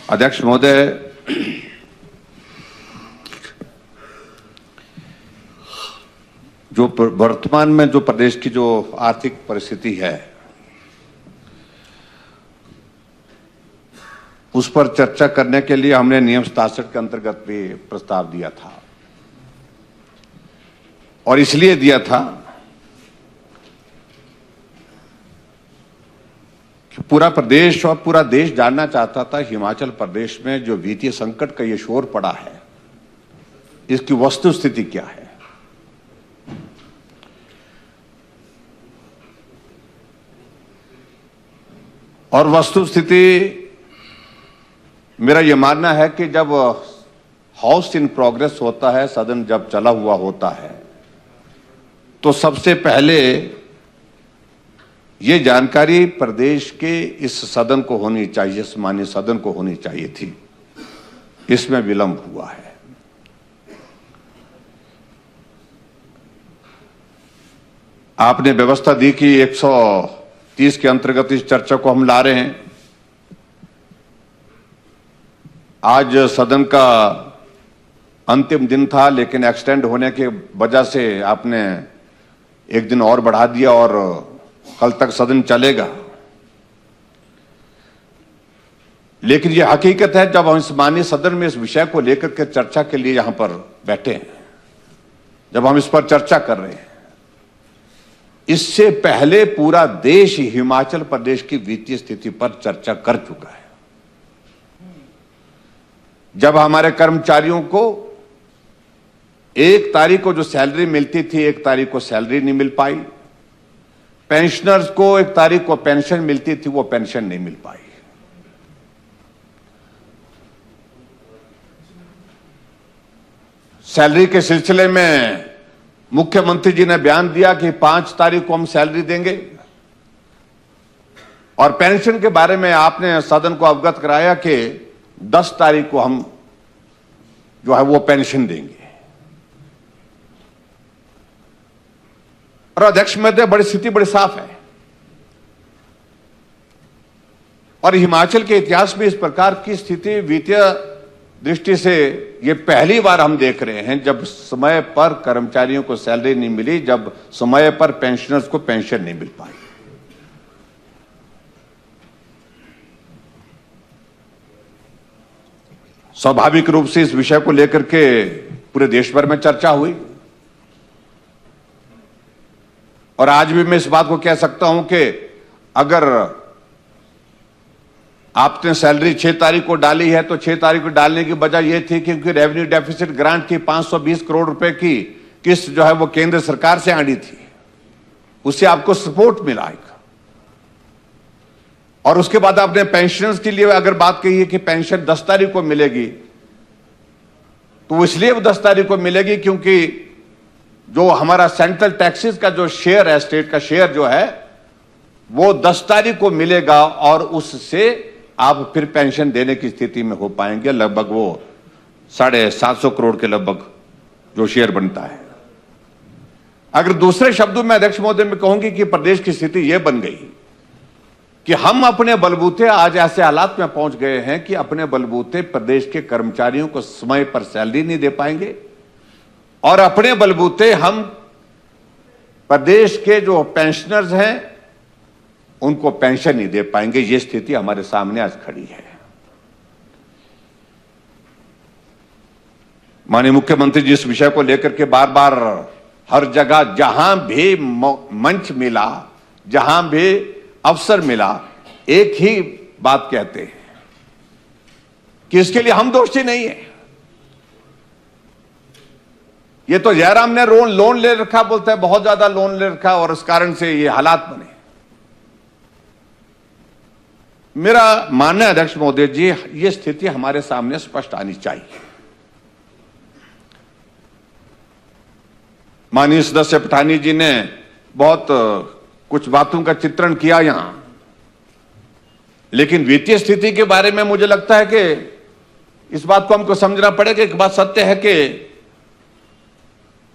अध्यक्ष महोदय, जो वर्तमान में जो प्रदेश की जो आर्थिक परिस्थिति है उस पर चर्चा करने के लिए हमने नियम 67 के अंतर्गत भी प्रस्ताव दिया था और इसलिए दिया था कि पूरा प्रदेश और पूरा देश जानना चाहता था हिमाचल प्रदेश में जो वित्तीय संकट का ये शोर पड़ा है इसकी वस्तुस्थिति क्या है। और वस्तुस्थिति मेरा यह मानना है कि जब हाउस इन प्रोग्रेस होता है, सदन जब चला हुआ होता है, तो सबसे पहले ये जानकारी प्रदेश के इस सदन को होनी चाहिए, सम्मानीय सदन को होनी चाहिए थी। इसमें विलंब हुआ है। आपने व्यवस्था दी कि 130 के अंतर्गत इस चर्चा को हम ला रहे हैं। आज सदन का अंतिम दिन था, लेकिन एक्सटेंड होने की वजह से आपने एक दिन और बढ़ा दिया और कल तक सदन चलेगा। लेकिन यह हकीकत है, जब हम सम्मानीय सदन में इस विषय को लेकर के चर्चा के लिए यहां पर बैठे हैं, जब हम इस पर चर्चा कर रहे हैं, इससे पहले पूरा देश हिमाचल प्रदेश की वित्तीय स्थिति पर चर्चा कर चुका है। जब हमारे कर्मचारियों को 1 तारीख को जो सैलरी मिलती थी, 1 तारीख को सैलरी नहीं मिल पाई। पेंशनर्स को 1 तारीख को पेंशन मिलती थी, वो पेंशन नहीं मिल पाई। सैलरी के सिलसिले में मुख्यमंत्री जी ने बयान दिया कि 5 तारीख को हम सैलरी देंगे और पेंशन के बारे में आपने सदन को अवगत कराया कि 10 तारीख को हम जो है वो पेंशन देंगे। और अध्यक्ष महोदय, बड़ी स्थिति बड़ी साफ है और हिमाचल के इतिहास में इस प्रकार की स्थिति वित्तीय दृष्टि से ये पहली बार हम देख रहे हैं, जब समय पर कर्मचारियों को सैलरी नहीं मिली, जब समय पर पेंशनर्स को पेंशन नहीं मिल पाई। स्वाभाविक रूप से इस विषय को लेकर के पूरे देश भर में चर्चा हुई और आज भी मैं इस बात को कह सकता हूं कि अगर आपने सैलरी 6 तारीख को डाली है तो 6 तारीख को डालने की वजह यह थी क्योंकि रेवेन्यू डेफिसिट ग्रांट की 520 करोड़ रुपए की किस्त जो है वो केंद्र सरकार से आनी थी, उससे आपको सपोर्ट मिला है। और उसके बाद आपने पेंशनर्स के लिए अगर बात कही है कि पेंशन 10 तारीख को मिलेगी, तो इसलिए वो 10 तारीख को मिलेगी क्योंकि जो हमारा सेंट्रल टैक्सेस का जो शेयर है, स्टेट का शेयर जो है वो 10 तारीख को मिलेगा और उससे आप फिर पेंशन देने की स्थिति में हो पाएंगे। लगभग वो 750 करोड़ के लगभग जो शेयर बनता है। अगर दूसरे शब्दों में अध्यक्ष महोदय मैं कहूंगी कि प्रदेश की स्थिति यह बन गई कि हम अपने बलबूते आज ऐसे हालात में पहुंच गए हैं कि अपने बलबूते प्रदेश के कर्मचारियों को समय पर सैलरी नहीं दे पाएंगे और अपने बलबूते हम प्रदेश के जो पेंशनर्स हैं उनको पेंशन नहीं दे पाएंगे। ये स्थिति हमारे सामने आज खड़ी है। माननीय मुख्यमंत्री जी इस विषय को लेकर के बार बार हर जगह जहां भी मंच मिला, जहां भी अवसर मिला, एक ही बात कहते हैं कि इसके लिए हम दोषी नहीं है। ये तो जयराम ने लोन ले रखा, बोलते हैं बहुत ज्यादा लोन ले रखा और इस कारण से ये हालात बने। मेरा मानना है अध्यक्ष महोदय जी, ये स्थिति हमारे सामने स्पष्ट आनी चाहिए। माननीय सदस्य पठानी जी ने बहुत कुछ बातों का चित्रण किया यहां, लेकिन वित्तीय स्थिति के बारे में मुझे लगता है कि इस बात को हमको समझना पड़ेगा। एक बात सत्य है कि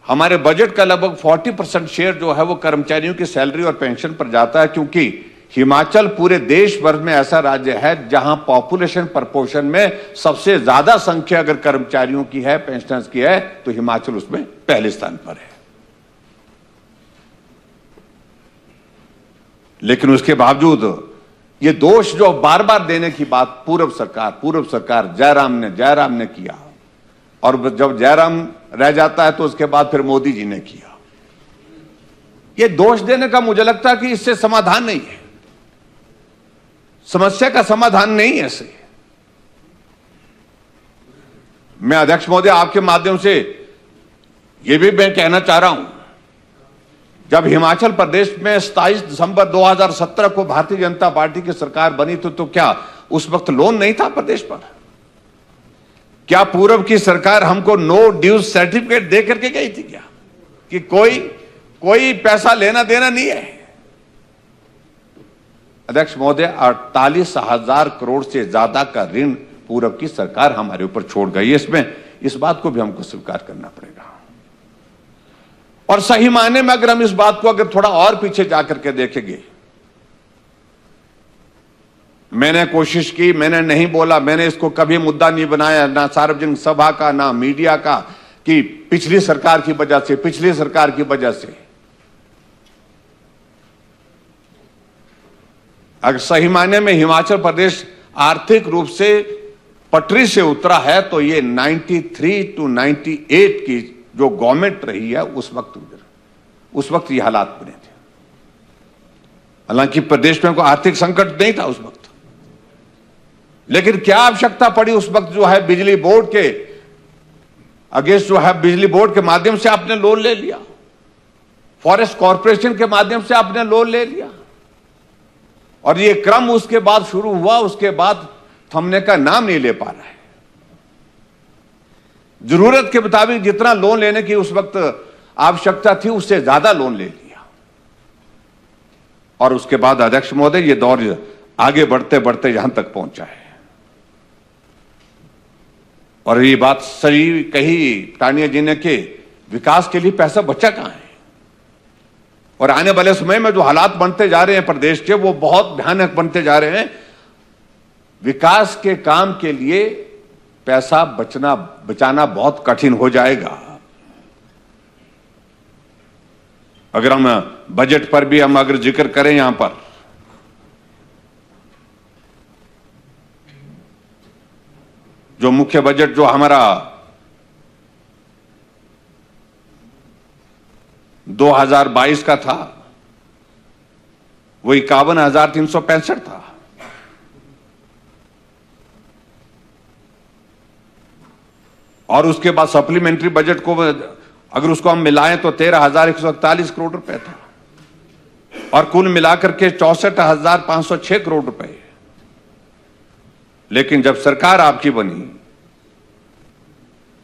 हमारे बजट का लगभग 40% शेयर जो है वो कर्मचारियों की सैलरी और पेंशन पर जाता है, क्योंकि हिमाचल पूरे देश भर में ऐसा राज्य है जहां पॉपुलेशन प्रपोर्शन में सबसे ज्यादा संख्या अगर कर्मचारियों की है, पेंशनर्स की है, तो हिमाचल उसमें पहले स्थान पर है। लेकिन उसके बावजूद ये दोष जो बार बार देने की बात पूर्व सरकार जयराम ने किया, और जब जयराम रह जाता है तो उसके बाद फिर मोदी जी ने किया। ये दोष देने का मुझे लगता है कि इससे समाधान नहीं है, समस्या का समाधान नहीं है। ऐसे मैं अध्यक्ष महोदय आपके माध्यम से यह भी मैं कहना चाह रहा हूं, जब हिमाचल प्रदेश में 27 दिसंबर 2017 को भारतीय जनता पार्टी की सरकार बनी थी, तो क्या उस वक्त लोन नहीं था प्रदेश पर? क्या पूर्व की सरकार हमको नो ड्यूज सर्टिफिकेट दे करके गई थी क्या, कि कोई पैसा लेना देना नहीं है? अध्यक्ष महोदय, 48,000 करोड़ से ज्यादा का ऋण पूर्व की सरकार हमारे ऊपर छोड़ गई है। इसमें इस बात को भी हमको स्वीकार करना पड़ेगा। और सही मायने में अगर हम इस बात को अगर थोड़ा और पीछे जाकर के देखेंगे, मैंने कोशिश की, मैंने नहीं बोला, मैंने इसको कभी मुद्दा नहीं बनाया, ना सार्वजनिक सभा का, ना मीडिया का, कि पिछली सरकार की वजह से। अगर सही मायने में हिमाचल प्रदेश आर्थिक रूप से पटरी से उतरा है तो ये 93 to 98 की जो गवर्नमेंट रही है उस वक्त ये हालात बने थे। हालांकि प्रदेश में कोई आर्थिक संकट नहीं था उस वक्त, लेकिन क्या आवश्यकता पड़ी उस वक्त जो है बिजली बोर्ड के अगेंस्ट जो है बिजली बोर्ड के माध्यम से आपने लोन ले लिया, फॉरेस्ट कॉर्पोरेशन के माध्यम से आपने लोन ले लिया, और ये क्रम उसके बाद शुरू हुआ, उसके बाद थमने का नाम नहीं ले पा रहा है। जरूरत के मुताबिक जितना लोन लेने की उस वक्त आवश्यकता थी उससे ज्यादा लोन ले लिया, और उसके बाद अध्यक्ष महोदय ये दौर आगे बढ़ते बढ़ते यहां तक पहुंचा है। और ये बात सही कही टानिया जी ने कि विकास के लिए पैसा बचा कहां है, और आने वाले समय में जो हालात बनते जा रहे हैं प्रदेश के, वो बहुत भयानक बनते जा रहे हैं। विकास के काम के लिए पैसा बचाना बहुत कठिन हो जाएगा। अगर हम बजट पर भी हम अगर जिक्र करें, यहां पर जो मुख्य बजट जो हमारा 2022 का था वो 51,365 था, और उसके बाद सप्लीमेंट्री बजट को अगर उसको हम मिलाएं तो 13,141 करोड़ रुपए था, और कुल मिलाकर के 64,506 करोड़ रुपए। लेकिन जब सरकार आपकी बनी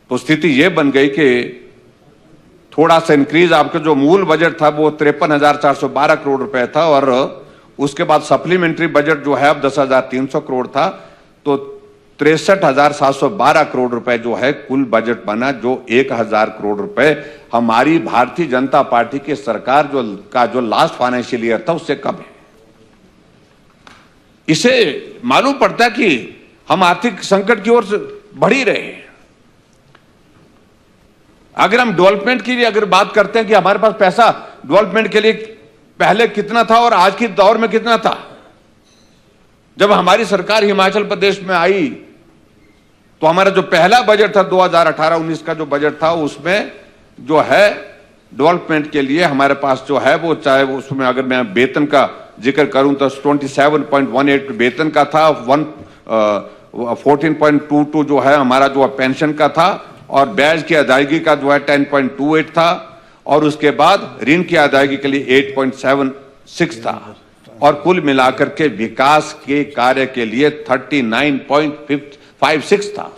तो स्थिति यह बन गई कि थोड़ा सा इंक्रीज, आपका जो मूल बजट था वो 53,412 करोड़ रुपए था, और उसके बाद सप्लीमेंट्री बजट जो है अब 10,300 करोड़ था, तो 63,712 करोड़ रुपए जो है कुल बजट बना, जो 1,000 करोड़ रुपए हमारी भारतीय जनता पार्टी की सरकार जो लास्ट फाइनेंशियल ईयर था उससे कम है। इसे मालूम पड़ता है कि हम आर्थिक संकट की ओर से बढ़ ही रहे हैं। अगर हम डेवलपमेंट की अगर बात करते हैं कि हमारे पास पैसा डेवलपमेंट के लिए पहले कितना था और आज के दौर में कितना था, जब हमारी सरकार हिमाचल प्रदेश में आई तो हमारा जो पहला बजट था 2018-19 का जो बजट था, उसमें जो है डेवलपमेंट के लिए हमारे पास जो है वो, चाहे उसमें अगर मैं वेतन का जिक्र करूं तो 27.18 वेतन का था, 14.22 जो है हमारा जो पेंशन का था, और ब्याज की अदायगी का जो है 10.28 था, और उसके बाद ऋण की अदायगी के लिए 8.76 था, और कुल मिलाकर के विकास के कार्य के लिए 39.56 था।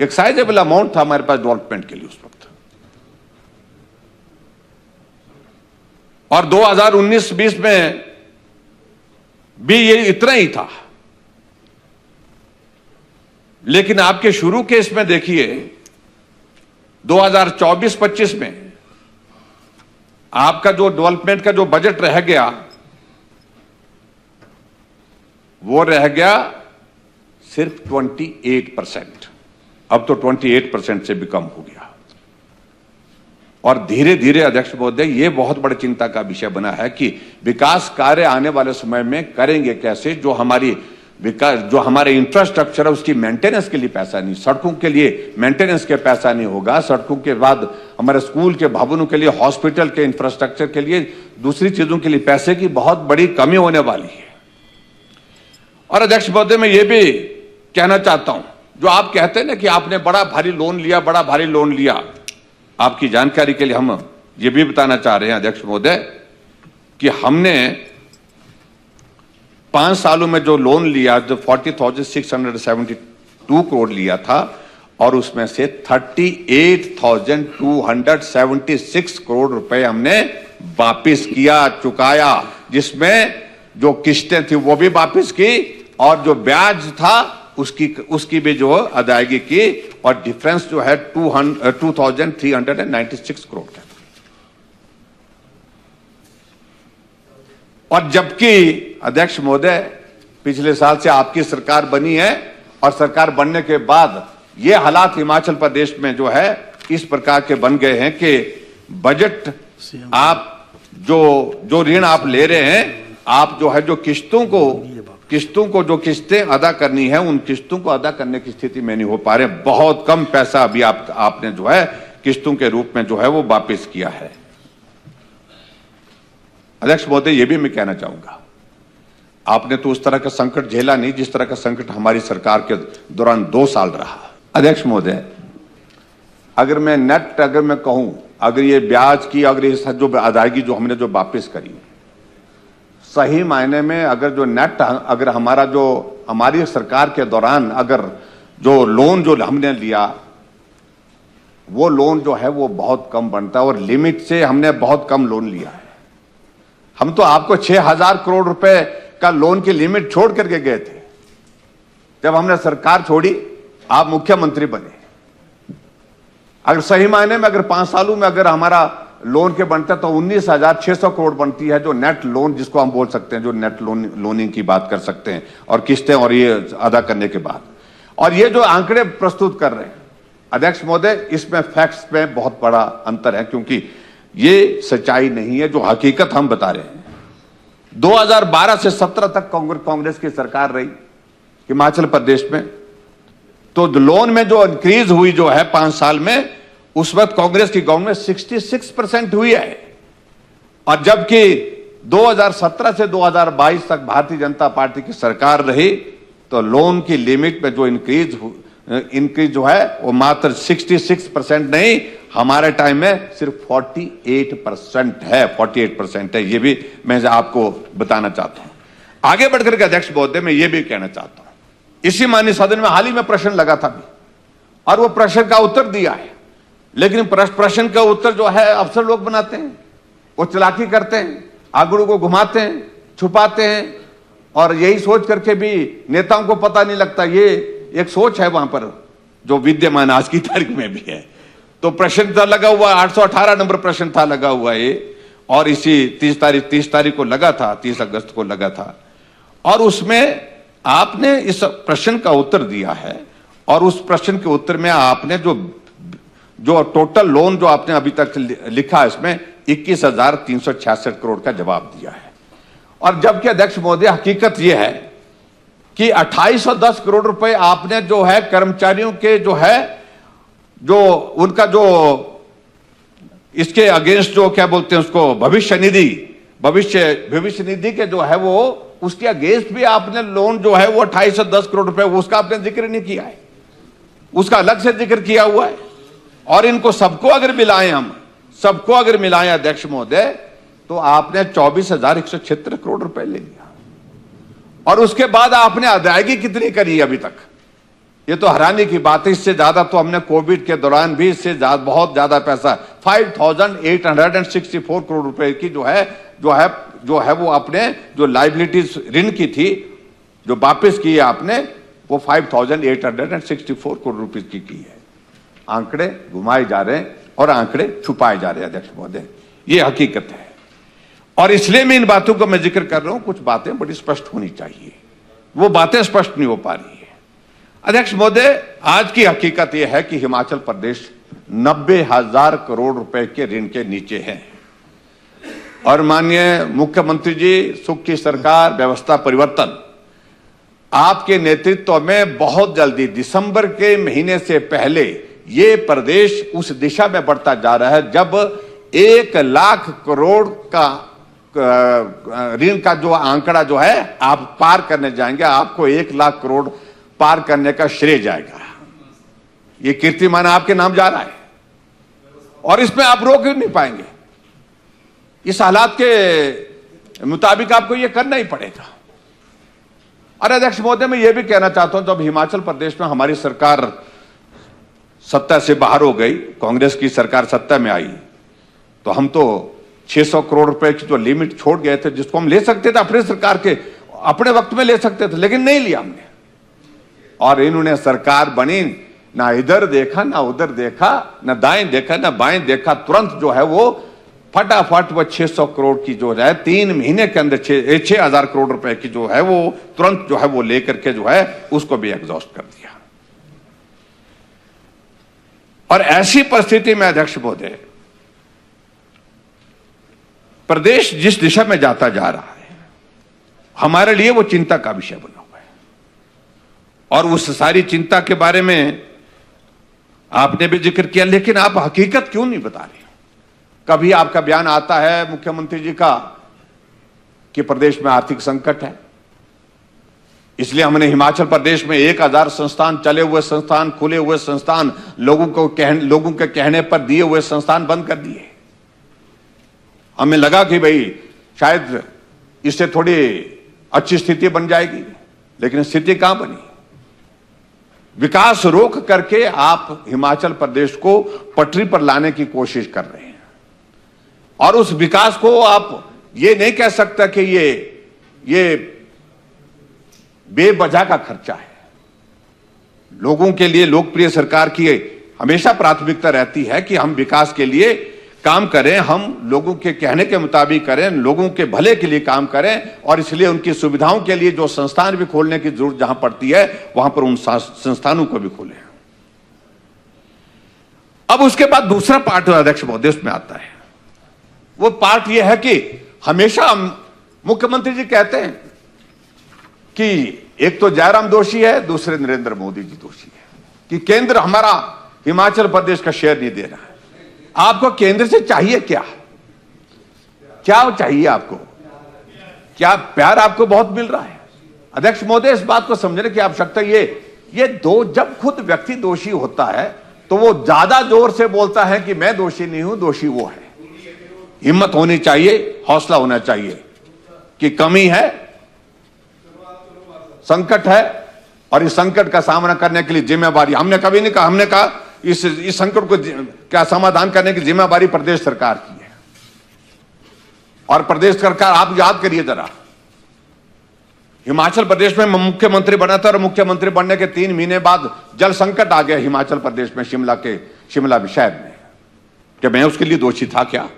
एक साइजेबल अमाउंट था हमारे पास डेवलपमेंट के लिए उस वक्त। और 2019-20 में भी ये इतना ही था। लेकिन आपके शुरू के इसमें देखिए 2024-25 में आपका जो डेवलपमेंट का जो बजट रह गया वो रह गया सिर्फ 28%। अब तो 28% से भी कम हो गया। और धीरे धीरे अध्यक्ष महोदय, ये बहुत बड़ी चिंता का विषय बना है कि विकास कार्य आने वाले समय में करेंगे कैसे। जो हमारे इंफ्रास्ट्रक्चर है उसकी मेंटेनेंस के लिए पैसा नहीं, सड़कों के लिए मेंटेनेंस के पैसा नहीं होगा, सड़कों के बाद हमारे स्कूल के भवनों के लिए, हॉस्पिटल के इंफ्रास्ट्रक्चर के लिए, दूसरी चीजों के लिए पैसे की बहुत बड़ी कमी होने वाली है। और अध्यक्ष महोदय, मैं ये भी कहना चाहता हूं, जो आप कहते हैं ना कि आपने बड़ा भारी लोन लिया, आपकी जानकारी के लिए हम ये भी बताना चाह रहे हैं अध्यक्ष महोदय कि हमने 5 सालों में जो लोन लिया, जो 40,672 करोड़ लिया था, और उसमें से 38,276 करोड़ रुपए हमने वापस किया, चुकाया, जिसमें जो किस्तें थी वो भी वापस की और जो ब्याज था उसकी भी जो अदायगी की, और डिफरेंस जो है 2,396 करोड़ का। और जबकि अध्यक्ष महोदय, पिछले साल से आपकी सरकार बनी है और सरकार बनने के बाद ये हालात हिमाचल प्रदेश में जो है इस प्रकार के बन गए हैं कि बजट आप जो ऋण आप ले रहे हैं, आप जो है जो किस्तों को जो किस्तें अदा करनी है, उन किस्तों को अदा करने की स्थिति में नहीं हो पा रहे। बहुत कम पैसा अभी आपने जो है किस्तों के रूप में जो है वो वापस किया है। अध्यक्ष महोदय, ये भी मैं कहना चाहूंगा, आपने तो उस तरह का संकट झेला नहीं जिस तरह का संकट हमारी सरकार के दौरान 2 साल रहा। अध्यक्ष महोदय, अगर मैं कहूं, अगर ये ब्याज की, अगर ये जो अदायगी जो हमने जो वापस करी, सही मायने में अगर हमारी सरकार के दौरान अगर जो लोन जो हमने लिया, वो लोन जो है वो बहुत कम बनता है और लिमिट से हमने बहुत कम लोन लिया है। हम तो आपको 6,000 करोड़ रुपए का लोन की लिमिट छोड़ करके गए थे जब हमने सरकार छोड़ी, आप मुख्यमंत्री बने। अगर सही मायने में अगर 5 सालों में अगर हमारा लोन के बनते तो 19,600 करोड़ बनती है, जो नेट लोन जिसको हम बोल सकते हैं, जो नेट लोनिंग की बात कर सकते हैं, और किस्तें और ये अदा करने के बाद। और ये जो आंकड़े प्रस्तुत कर रहे हैं अध्यक्ष महोदय, इसमें फैक्ट्स में बहुत बड़ा अंतर है, क्योंकि ये सच्चाई नहीं है, जो हकीकत हम बता रहे हैं। 2012 से 17 तक कांग्रेस की सरकार रही हिमाचल प्रदेश में, तो लोन में जो इंक्रीज हुई जो है 5 साल में, उस वक्त कांग्रेस की गवर्नमेंट 66% हुई है। और जबकि 2017 से 2022 तक भारतीय जनता पार्टी की सरकार रही, तो लोन की लिमिट में जो इंक्रीज जो है वो मात्र 66% नहीं, हमारे टाइम में सिर्फ 48% है, 48% है। ये भी मैं आपको बताना चाहता हूं। आगे बढ़कर के अध्यक्ष महोदय, मैं ये भी कहना चाहता हूं, इसी माननीय सदन में हाल ही में प्रश्न लगा था और वो प्रश्न का उत्तर दिया है, लेकिन प्रश्न का उत्तर जो है अफसर लोग बनाते हैं, वो चालाकी करते हैं, आंकड़ों को घुमाते हैं, छुपाते हैं, और यही सोच करके भी नेताओं को पता नहीं लगता। ये एक सोच है वहां पर जो विद्यमान आज की तारीख में भी है। तो प्रश्न था लगा हुआ, 818 नंबर प्रश्न था लगा हुआ ये, और इसी 30 तारीख को लगा था, 30 अगस्त को लगा था, और उसमें आपने इस प्रश्न का उत्तर दिया है, और उस प्रश्न के उत्तर में आपने जो टोटल लोन जो आपने अभी तक लिखा है, इसमें 21,366 करोड़ का जवाब दिया है। और जबकि अध्यक्ष महोदय, हकीकत यह है कि 2810 करोड़ रुपए आपने जो है कर्मचारियों के जो है जो उनका जो इसके अगेंस्ट जो क्या बोलते हैं उसको भविष्य निधि के जो है वो उसके अगेंस्ट भी आपने लोन जो है वो 2810 करोड़ रुपए, उसका आपने जिक्र नहीं किया है, उसका अलग से जिक्र किया हुआ है। और इनको सबको अगर मिलाएं अध्यक्ष महोदय, तो आपने 24,176 करोड़ रुपए ले लिया। और उसके बाद आपने अदायगी कितनी करी अभी तक, ये तो हैरानी की बात है। इससे ज्यादा तो हमने कोविड के दौरान भी इससे बहुत ज्यादा पैसा 5,864 करोड़ रुपए की जो है वो अपने जो लाइबिलिटीज ऋण की थी जो वापस की है आपने, वो 5,864 करोड़ रुपए की है। आंकड़े घुमाए जा रहे हैं और आंकड़े छुपाए जा रहे हैं अध्यक्ष महोदय, ये हकीकत है। और इसलिए मैं इन बातों को मैं जिक्र कर रहा हूं, कुछ बातें बड़ी स्पष्ट होनी चाहिए। वो बातें स्पष्ट नहीं हो पा रही है। अध्यक्ष महोदय, आज की हकीकत यह है कि हिमाचल प्रदेश 90,000 करोड़ रुपए के ऋण के नीचे है और माननीय मुख्यमंत्री जी, सुख की सरकार, व्यवस्था परिवर्तन, आपके नेतृत्व में बहुत जल्दी दिसंबर के महीने से पहले ये प्रदेश उस दिशा में बढ़ता जा रहा है जब 1 लाख करोड़ का ऋण का जो आंकड़ा जो है आप पार करने जाएंगे। आपको 1 लाख करोड़ पार करने का श्रेय जाएगा। ये कीर्तिमान आपके नाम जा रहा है और इसमें आप रोक नहीं पाएंगे। इस हालात के मुताबिक आपको ये करना ही पड़ेगा। और अध्यक्ष महोदय, मैं ये भी कहना चाहता हूं, जब हिमाचल प्रदेश में हमारी सरकार सत्ता से बाहर हो गई, कांग्रेस की सरकार सत्ता में आई, तो हम तो 600 करोड़ रुपए की जो लिमिट छोड़ गए थे, जिसको हम ले सकते थे अपने सरकार के अपने वक्त में ले सकते थे, लेकिन नहीं लिया हमने। और इन्होंने सरकार बनी, ना इधर देखा ना उधर देखा, ना दाएं देखा ना बाएं देखा, तुरंत जो है वो फटाफट वो 600 करोड़ की जो है 3 महीने के अंदर 6,000 करोड़ रुपए की जो है वो तुरंत जो है वो लेकर के जो है उसको भी एग्जॉस्ट कर दिया। और ऐसी परिस्थिति में अध्यक्ष महोदय, प्रदेश जिस दिशा में जाता जा रहा है, हमारे लिए वो चिंता का विषय बना हुआ है। और उस सारी चिंता के बारे में आपने भी जिक्र किया, लेकिन आप हकीकत क्यों नहीं बता रहे? कभी आपका बयान आता है मुख्यमंत्री जी का कि प्रदेश में आर्थिक संकट है, इसलिए हमने हिमाचल प्रदेश में 1,000 संस्थान, चले हुए संस्थान, खुले हुए संस्थान, लोगों के कहने पर दिए हुए संस्थान बंद कर दिए। हमें लगा कि भाई शायद इससे थोड़ी अच्छी स्थिति बन जाएगी, लेकिन स्थिति कहां बनी? विकास रोक करके आप हिमाचल प्रदेश को पटरी पर लाने की कोशिश कर रहे हैं। और उस विकास को आप ये नहीं कह सकता कि ये बेवजह का खर्चा है। लोगों के लिए लोकप्रिय सरकार की हमेशा प्राथमिकता रहती है कि हम विकास के लिए काम करें, हम लोगों के कहने के मुताबिक करें, लोगों के भले के लिए काम करें, और इसलिए उनकी सुविधाओं के लिए जो संस्थान भी खोलने की जरूरत जहां पड़ती है वहां पर उन संस्थानों को भी खोलें। अब उसके बाद दूसरा पार्ट अध्यक्ष महोदय उसमें आता है। वो पार्ट ये है कि हमेशा मुख्यमंत्री जी कहते हैं कि एक तो जयराम दोषी है, दूसरे नरेंद्र मोदी जी दोषी है कि केंद्र हमारा हिमाचल प्रदेश का शेयर नहीं दे रहा है। आपको केंद्र से चाहिए क्या? क्या चाहिए आपको? क्या प्यार आपको बहुत मिल रहा है? अध्यक्ष महोदय, इस बात को समझने की आवश्यकता ये दो, जब खुद व्यक्ति दोषी होता है तो वो ज्यादा जोर से बोलता है कि मैं दोषी नहीं हूं, दोषी वो है। हिम्मत होनी चाहिए, हौसला होना चाहिए कि कमी है, संकट है, और इस संकट का सामना करने के लिए जिम्मेवारी हमने कभी नहीं कहा, हमने कहा इस संकट को क्या समाधान करने की जिम्मेवारी प्रदेश सरकार की है। और प्रदेश सरकार, आप याद करिए जरा, हिमाचल प्रदेश में मुख्यमंत्री बना था और मुख्यमंत्री बनने के 3 महीने बाद जल संकट आ गया हिमाचल प्रदेश में, शिमला शहर में। क्या मैं उसके लिए दोषी था क्या?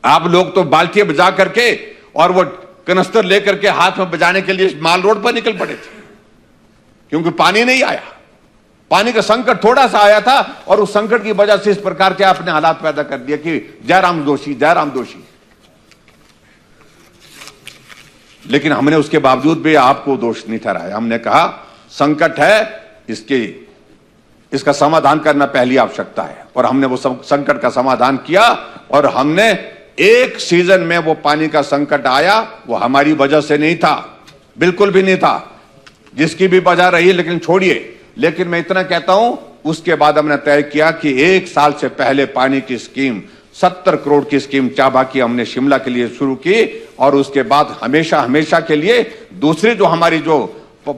आप लोग तो बाल्टियां बजा करके और वो कनस्तर लेकर के हाथ में बजाने के लिए माल रोड पर निकल पड़े थे, क्योंकि पानी नहीं आया। पानी का संकट थोड़ा सा आया था और उस संकट की वजह से इस प्रकार के आपने हालात पैदा कर दिए कि जयराम दोषी, जयराम दोषी। लेकिन हमने उसके बावजूद भी आपको दोष नहीं ठहराया। हमने कहा संकट है, इसका समाधान करना पहली आवश्यकता है, और हमने वो संकट का समाधान किया। और हमने एक सीजन में वो पानी का संकट आया, वो हमारी वजह से नहीं था, बिल्कुल भी नहीं था, जिसकी भी वजह रही, लेकिन छोड़िए। लेकिन मैं इतना कहता हूं, उसके बाद हमने तय किया कि 1 साल से पहले पानी की स्कीम 70 करोड़ की स्कीम चाबा की हमने शिमला के लिए शुरू की, और उसके बाद हमेशा के लिए दूसरी जो हमारी जो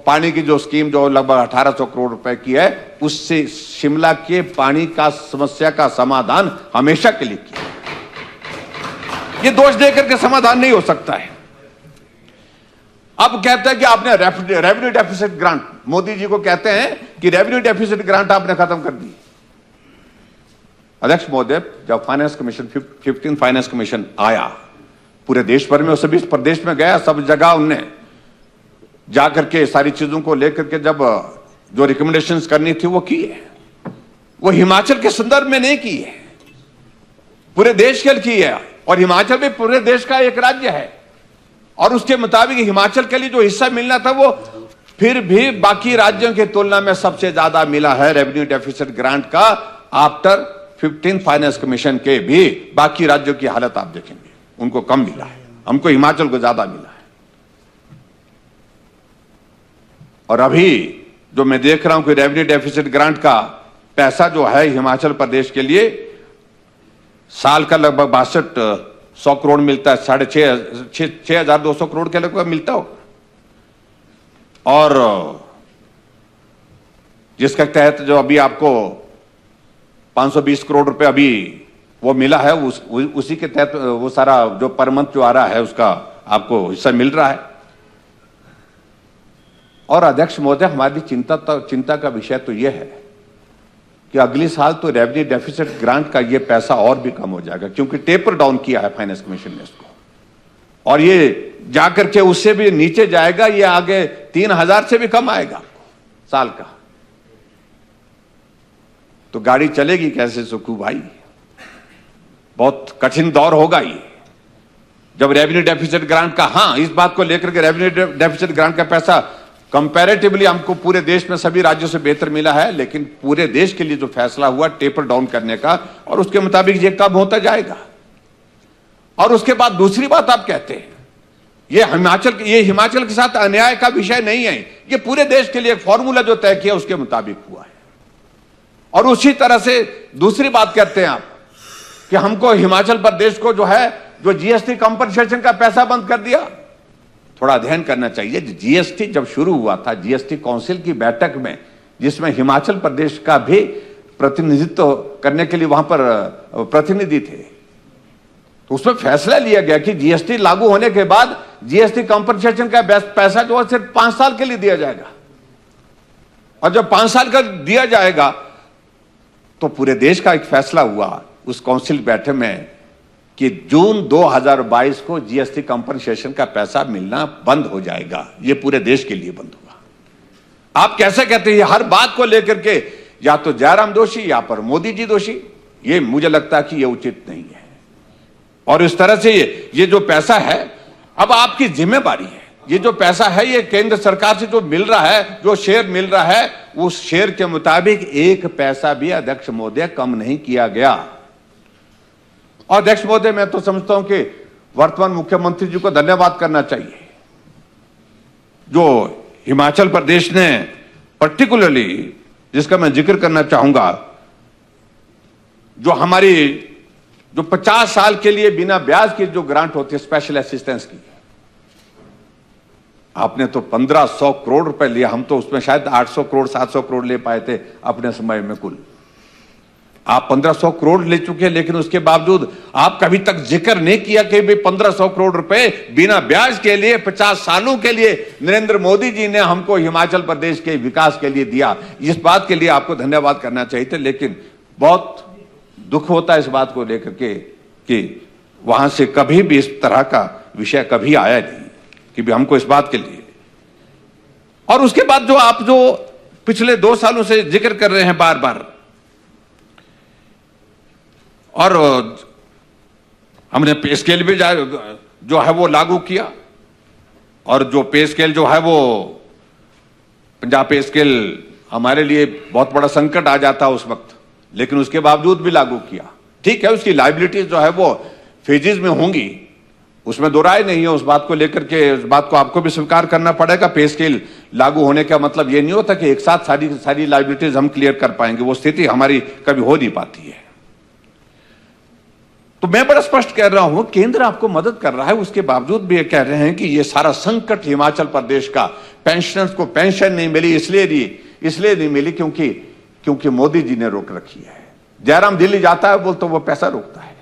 पानी की जो स्कीम जो लगभग 1800 करोड़ रुपए की है, उससे शिमला के पानी का समस्या का समाधान हमेशा के लिए किया। ये दोष देकर के समाधान नहीं हो सकता है। अब कहते हैं कि आपने revenue deficit grant, Modi ji को कहते हैं कि रेवेन्यू डेफिसिट ग्रांट आपने खत्म कर दी। अध्यक्ष महोदय, जब फाइनेंस कमीशन 15 फाइनेंस कमीशन आया पूरे देश भर में, सभी प्रदेश में गया, सब जगह उनने जाकर के सारी चीजों को लेकर के जब जो रिकमेंडेशंस करनी थी वो की है, वो हिमाचल के संदर्भ में नहीं की है, पूरे देश के लिए की है। और हिमाचल भी पूरे देश का एक राज्य है और उसके मुताबिक हिमाचल के लिए जो हिस्सा मिलना था वो फिर भी बाकी राज्यों की तुलना में सबसे ज्यादा मिला है रेवेन्यू डेफिसिट ग्रांट का। आफ्टर 15 फाइनेंस कमीशन के भी बाकी राज्यों की हालत आप देखेंगे, उनको कम मिला है, हमको हिमाचल को ज्यादा मिला है। और अभी जो मैं देख रहा हूं कि रेवेन्यू डेफिसिट ग्रांट का पैसा जो है हिमाचल प्रदेश के लिए साल का लगभग 6200 करोड़ मिलता है, 6200 करोड़ के लगभग मिलता हो। और जिसके तहत जो अभी आपको 520 करोड़ रुपए अभी वो मिला है, उसी के तहत वो सारा जो पर मंथ जो आ रहा है उसका आपको हिस्सा मिल रहा है। और अध्यक्ष महोदय, हमारी चिंता का विषय तो यह है कि अगले साल तो रेवेन्यू डेफिसिट ग्रांट का ये पैसा और भी कम हो जाएगा, क्योंकि टेपर डाउन किया है फाइनेंस कमीशन ने इसको, और ये जाकर के उससे भी नीचे जाएगा, ये आगे 3000 से भी कम आएगा साल का। तो गाड़ी चलेगी कैसे सुखू भाई? बहुत कठिन दौर होगा ये जब रेवेन्यू डेफिसिट ग्रांट का, हाँ इस बात को लेकर के रेवेन्यू डेफिसिट ग्रांट का पैसा कंपैरेटिवली हमको पूरे देश में सभी राज्यों से बेहतर मिला है, लेकिन पूरे देश के लिए जो फैसला हुआ टेपर डाउन करने का, और उसके मुताबिक ये कम होता जाएगा। और उसके बाद दूसरी बात आप कहते हैं ये हिमाचल के साथ अन्याय का विषय नहीं है, ये पूरे देश के लिए एक फॉर्मूला जो तय किया उसके मुताबिक हुआ है। और उसी तरह से दूसरी बात कहते हैं आप कि हमको हिमाचल प्रदेश को जो जीएसटी कंपनसेशन का पैसा बंद कर दिया। थोड़ा अध्ययन करना चाहिए। जीएसटी जब शुरू हुआ था, जीएसटी काउंसिल की बैठक में, जिसमें हिमाचल प्रदेश का भी प्रतिनिधित्व करने के लिए वहां पर प्रतिनिधि थे, तो उसमें फैसला लिया गया कि जीएसटी लागू होने के बाद जीएसटी कंपनसेशन का पैसा जो है सिर्फ 5 साल के लिए दिया जाएगा। और जब 5 साल का दिया जाएगा तो पूरे देश का एक फैसला हुआ उस काउंसिल बैठक में कि जून 2022 को जीएसटी कंपनसेशन का पैसा मिलना बंद हो जाएगा। ये पूरे देश के लिए बंद हुआ। आप कैसे कहते हैं हर बात को लेकर के या तो जयराम दोषी या पर मोदी जी दोषी? ये मुझे लगता है कि ये उचित नहीं है। और इस तरह से ये जो पैसा है, अब आपकी जिम्मेदारी है, ये जो पैसा है ये केंद्र सरकार से जो मिल रहा है, जो शेयर मिल रहा है, उस शेयर के मुताबिक एक पैसा भी अध्यक्ष महोदय कम नहीं किया गया। और अध्यक्ष महोदय, मैं तो समझता हूं कि वर्तमान मुख्यमंत्री जी को धन्यवाद करना चाहिए, जो हिमाचल प्रदेश ने पर्टिकुलरली, जिसका मैं जिक्र करना चाहूंगा, जो हमारी जो 50 साल के लिए बिना ब्याज की जो ग्रांट होती है स्पेशल असिस्टेंस की, आपने तो 1500 करोड़ रुपए लिया। हम तो उसमें शायद 800 करोड़ 700 करोड़ ले पाए थे अपने समय में कुल। आप 1500 करोड़ ले चुके हैं, लेकिन उसके बावजूद आप कभी तक जिक्र नहीं किया कि भी 1500 करोड़ रुपए बिना ब्याज के लिए 50 सालों के लिए नरेंद्र मोदी जी ने हमको हिमाचल प्रदेश के विकास के लिए दिया। इस बात के लिए आपको धन्यवाद करना चाहिए था। लेकिन बहुत दुख होता है इस बात को लेकर के कि वहां से कभी भी इस तरह का विषय कभी आया नहीं कि भी हमको इस बात के लिए। और उसके बाद जो आप जो पिछले 2 सालों से जिक्र कर रहे हैं बार बार, और हमने पे स्केल भी जो है वो लागू किया, और जो पे स्केल जो है वो पंजाब पे स्केल हमारे लिए बहुत बड़ा संकट आ जाता उस वक्त, लेकिन उसके बावजूद भी लागू किया। ठीक है, उसकी लायबिलिटीज जो है वो फेजेस में होंगी, उसमें दो राय नहीं है। उस बात को लेकर के, उस बात को आपको भी स्वीकार करना पड़ेगा। पे स्केल लागू होने का मतलब ये नहीं होता कि एक साथ सारी लायबिलिटीज हम क्लियर कर पाएंगे, वो स्थिति हमारी कभी हो नहीं पाती है। तो मैं बड़ा स्पष्ट कह रहा हूं, केंद्र आपको मदद कर रहा है, उसके बावजूद भी ये कह रहे हैं कि ये सारा संकट हिमाचल प्रदेश का, पेंशनर्स को पेंशन नहीं मिली इसलिए नहीं मिली क्योंकि मोदी जी ने रोक रखी है। जयराम दिल्ली जाता है बोलते वो पैसा रोकता है,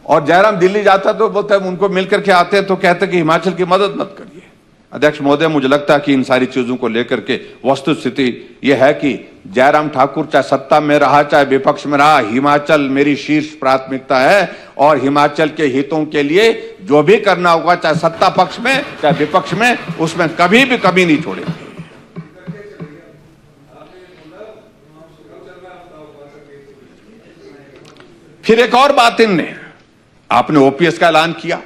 और जयराम दिल्ली जाता तो बोलता है, उनको मिलकर के आते हैं तो कहते कि हिमाचल की मदद मत करिए। अध्यक्ष महोदय, मुझे लगता है कि इन सारी चीजों को लेकर के वस्तु स्थिति यह है कि जयराम ठाकुर चाहे सत्ता में रहा चाहे विपक्ष में रहा, हिमाचल मेरी शीर्ष प्राथमिकता है और हिमाचल के हितों के लिए जो भी करना होगा, चाहे सत्ता पक्ष में चाहे विपक्ष में, उसमें कभी भी कमी नहीं छोड़ेंगे। फिर एक और बात, आपने ओपीएस का ऐलान किया।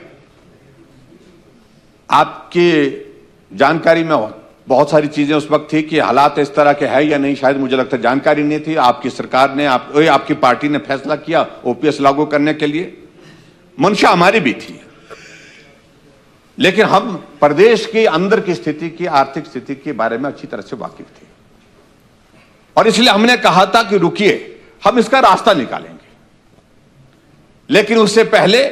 आपकी जानकारी में बहुत सारी चीजें उस वक्त थी कि हालात इस तरह के है या नहीं, शायद मुझे लगता है जानकारी नहीं थी। आपकी सरकार ने, आपकी पार्टी ने फैसला किया ओपीएस लागू करने के लिए। मंशा हमारी भी थी, लेकिन हम प्रदेश के अंदर की स्थिति की, आर्थिक स्थिति के बारे में अच्छी तरह से वाकिफ थे और इसलिए हमने कहा था कि रुकिए, हम इसका रास्ता निकालेंगे। लेकिन उससे पहले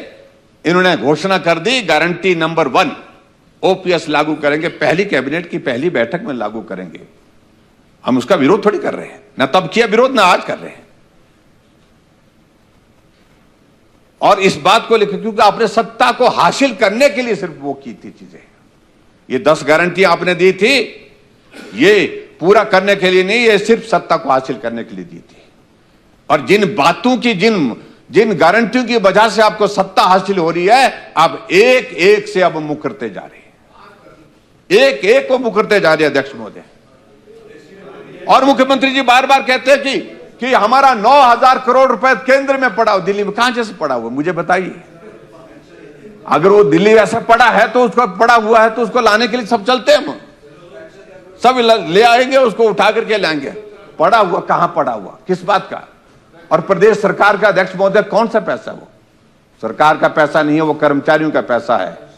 इन्होंने घोषणा कर दी, गारंटी नंबर 1 ओपीएस लागू करेंगे, पहली कैबिनेट की पहली बैठक में लागू करेंगे। हम उसका विरोध थोड़ी कर रहे हैं, ना तब किया विरोध, ना आज कर रहे हैं। और इस बात को लेकर, क्योंकि आपने सत्ता को हासिल करने के लिए सिर्फ वो की थी चीजें। ये 10 गारंटी आपने दी थी, ये पूरा करने के लिए नहीं, ये सिर्फ सत्ता को हासिल करने के लिए दी थी। और जिन बातों की, जिन गारंटियों की वजह से आपको सत्ता हासिल हो रही है, आप एक एक से अब मुकरते जा रहे हैं, एक एक को मुकरते जा रहे हैं अध्यक्ष महोदय। और मुख्यमंत्री जी बार बार कहते हैं कि हमारा 9,000 करोड़ रुपए केंद्र में पड़ा हो, दिल्ली में। कहां से पड़ा हुआ मुझे बताइए। अगर वो दिल्ली ऐसा पड़ा है तो उसको पड़ा हुआ है तो उसको लाने के लिए सब चलते हैं, हम सब ले आएंगे, उसको उठा करके लाएंगे। पड़ा हुआ कहां पड़ा हुआ, किस बात का? और प्रदेश सरकार का अध्यक्ष महोदय कौन सा पैसा? वो सरकार का पैसा नहीं है, वो कर्मचारियों का पैसा है।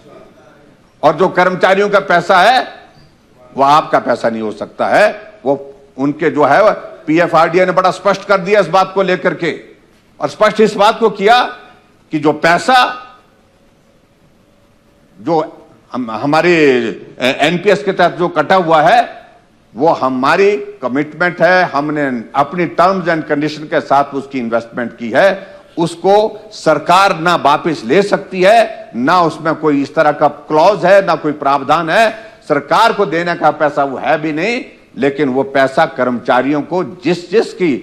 और जो कर्मचारियों का पैसा है वो आपका पैसा नहीं हो सकता है। वो उनके जो है, पीएफआरडीए ने बड़ा स्पष्ट कर दिया इस बात को लेकर के, और स्पष्ट इस बात को किया कि जो पैसा जो हमारे एनपीएस के तहत जो कटा हुआ है, वो हमारी कमिटमेंट है। हमने अपनी टर्म्स एंड कंडीशन के साथ उसकी इन्वेस्टमेंट की है। उसको सरकार ना वापस ले सकती है, ना उसमें कोई इस तरह का क्लॉज है, ना कोई प्रावधान है। सरकार को देने का पैसा वो है भी नहीं, लेकिन वो पैसा कर्मचारियों को जिसकी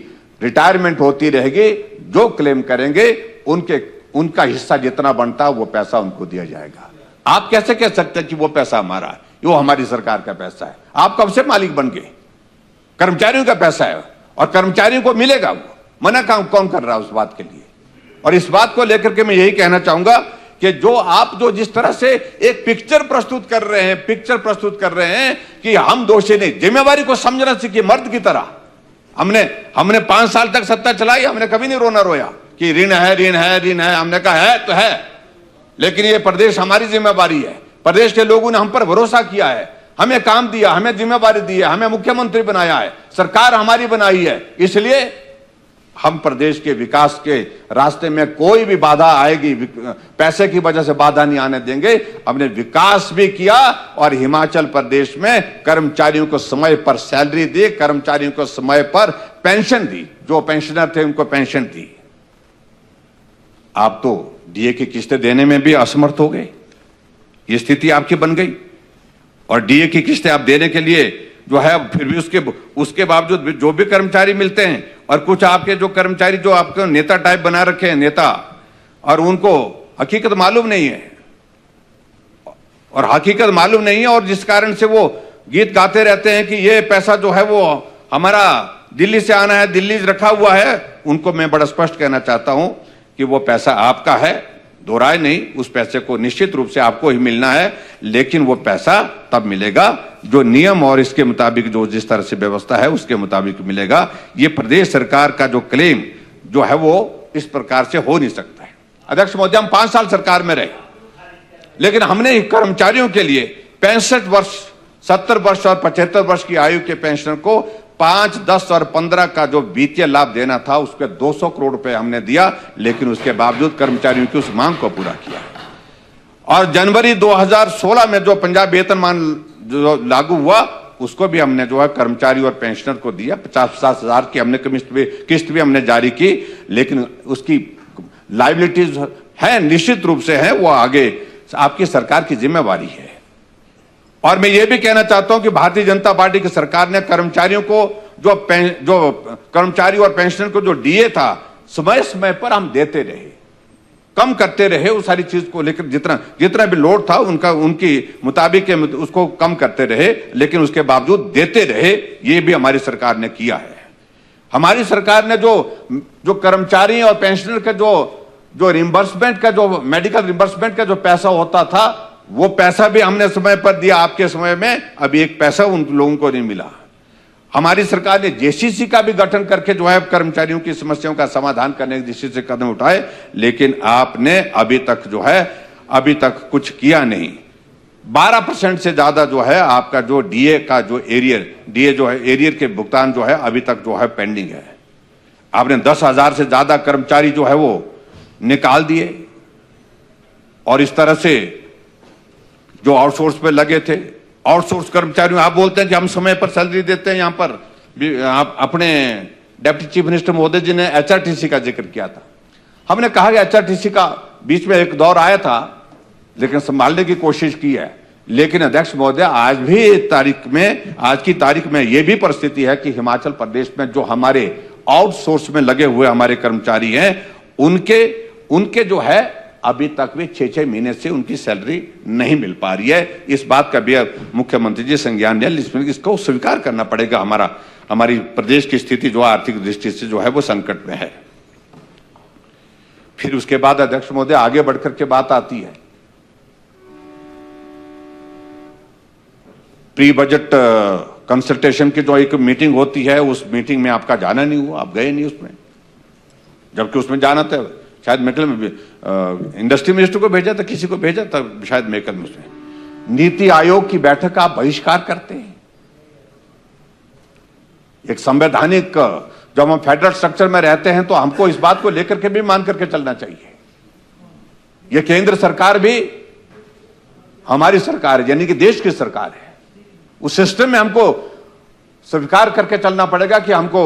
रिटायरमेंट होती रहेगी, जो क्लेम करेंगे, उनका हिस्सा जितना बनता है वो पैसा उनको दिया जाएगा। आप कैसे कह सकते हैं कि वो पैसा हमारा है? वो हमारी सरकार का पैसा है। आप कब से मालिक बन गए? कर्मचारियों का पैसा है और कर्मचारियों को मिलेगा। वो मना कौन कर रहा है उस बात के लिए? और इस बात को लेकर के मैं यही कहना चाहूंगा कि जो जिस तरह से एक पिक्चर प्रस्तुत कर रहे हैं कि हम दोषी नहीं, जिम्मेवारी को समझना सीखिए मर्द की तरह। हमने 5 साल तक सत्ता चलाई, हमने कभी नहीं रोना रोया कि ऋण है। हमने कहा है तो है, लेकिन ये प्रदेश हमारी जिम्मेवारी है। प्रदेश के लोगों ने हम पर भरोसा किया है, हमें काम दिया, हमें जिम्मेवारी दी है, हमें मुख्यमंत्री बनाया है, सरकार हमारी बनाई है। इसलिए हम प्रदेश के विकास के रास्ते में कोई भी बाधा आएगी, पैसे की वजह से बाधा नहीं आने देंगे। हमने विकास भी किया और हिमाचल प्रदेश में कर्मचारियों को समय पर सैलरी दी, कर्मचारियों को समय पर पेंशन दी, जो पेंशनर थे उनको पेंशन दी। आप तो डीए की किस्तें देने में भी असमर्थ हो गए, ये स्थिति आपकी बन गई। और डीए की किस्तें आप देने के लिए जो है, फिर भी उसके बावजूद जो भी कर्मचारी मिलते हैं, और कुछ आपके जो कर्मचारी जो आपको नेता टाइप बना रखे हैं, नेता, और उनको हकीकत मालूम नहीं है, और जिस कारण से वो गीत गाते रहते हैं कि ये पैसा जो है वो हमारा दिल्ली से आना है, दिल्ली रखा हुआ है। उनको मैं बड़ा स्पष्ट कहना चाहता हूं कि वो पैसा आपका है, दो राय नहीं। उस पैसे को निश्चित रूप से आपको ही मिलना है, लेकिन वो पैसा तब मिलेगा जो नियम और इसके मुताबिक जो जिस तरह से व्यवस्था है उसके मुताबिक मिलेगा। ये प्रदेश सरकार का जो क्लेम जो है वो इस प्रकार से हो नहीं सकता है। अध्यक्ष महोदय, हम 5 साल सरकार में रहे, लेकिन हमने कर्मचारियों के लिए 65 वर्ष, 70 वर्ष और 75 वर्ष की आयु के पेंशनर को 5, 10 और 15 का जो वित्तीय लाभ देना था, उसके 200 करोड़ रुपए हमने दिया, लेकिन उसके बावजूद कर्मचारियों की उस मांग को पूरा किया। और जनवरी 2016 में जो पंजाब वेतनमान जो लागू हुआ, उसको भी हमने जो है कर्मचारी और पेंशनर को दिया। 50-50 हजार की हमने किस्त भी हमने जारी की, लेकिन उसकी लायबिलिटीज है, निश्चित रूप से है, वो आगे आपकी सरकार की जिम्मेवारी है। और मैं ये भी कहना चाहता हूं कि भारतीय जनता पार्टी की सरकार ने कर्मचारियों को जो कर्मचारी और पेंशनर को जो डीए था समय समय पर हम देते रहे, कम करते रहे, उस सारी चीज को लेकर जितना भी लोड था उनकी मुताबिक उसको कम करते रहे, लेकिन उसके बावजूद देते रहे। ये भी हमारी सरकार ने किया है। हमारी सरकार ने जो कर्मचारी और पेंशनर का जो रिम्बर्समेंट का, जो मेडिकल रिम्बर्समेंट का जो पैसा होता था, वो पैसा भी हमने समय पर दिया। आपके समय में अभी एक पैसा उन लोगों को नहीं मिला। हमारी सरकार ने जेसीसी का भी गठन करके जो है कर्मचारियों की समस्याओं का समाधान करने के दिशा से कदम उठाए, लेकिन आपने अभी तक कुछ किया नहीं। 12% से ज्यादा जो है आपका जो डीए का जो एरियर के भुगतान जो है अभी तक जो है पेंडिंग है। आपने 10,000 से ज्यादा कर्मचारी जो है वो निकाल दिए, और इस तरह से जो आउटसोर्स पे लगे थे, आउटसोर्स कर्मचारियों, आप बोलते हैं कि हम समय पर सैलरी देते हैं। यहां पर आप अपने डिप्टी चीफ मिनिस्टर महोदय जी ने एचआरटीसी का जिक्र किया था। हमने कहा कि एचआरटीसी का बीच में एक दौर आया था, लेकिन संभालने की कोशिश की है। लेकिन अध्यक्ष महोदय, आज की तारीख में यह भी परिस्थिति है कि हिमाचल प्रदेश में जो हमारे आउटसोर्स में लगे हुए हमारे कर्मचारी हैं, उनके जो है अभी तक भी 6-6 महीने से उनकी सैलरी नहीं मिल पा रही है। इस बात का भी मुख्यमंत्री जी संज्ञान लिया, इसको स्वीकार करना पड़ेगा। हमारी प्रदेश की स्थिति जो आर्थिक दृष्टि से जो है वो संकट में है। फिर उसके बाद अध्यक्ष महोदय आगे बढ़कर के बात आती है प्री बजट कंसल्टेशन की जो एक मीटिंग होती है, उस मीटिंग में आपका जाना नहीं हुआ, आप गए नहीं उसमें, जबकि उसमें जाना था। शायद मेकल में इंडस्ट्री मिनिस्टर को भेजा था, किसी को भेजा था शायद मेकल में। उसमें नीति आयोग की बैठक का आप बहिष्कार करते हैं। एक संवैधानिक, जब हम फेडरल स्ट्रक्चर में रहते हैं तो हमको इस बात को लेकर के भी मान करके चलना चाहिए। यह केंद्र सरकार भी हमारी सरकार है, यानी कि देश की सरकार है। उस सिस्टम में हमको स्वीकार करके चलना पड़ेगा कि हमको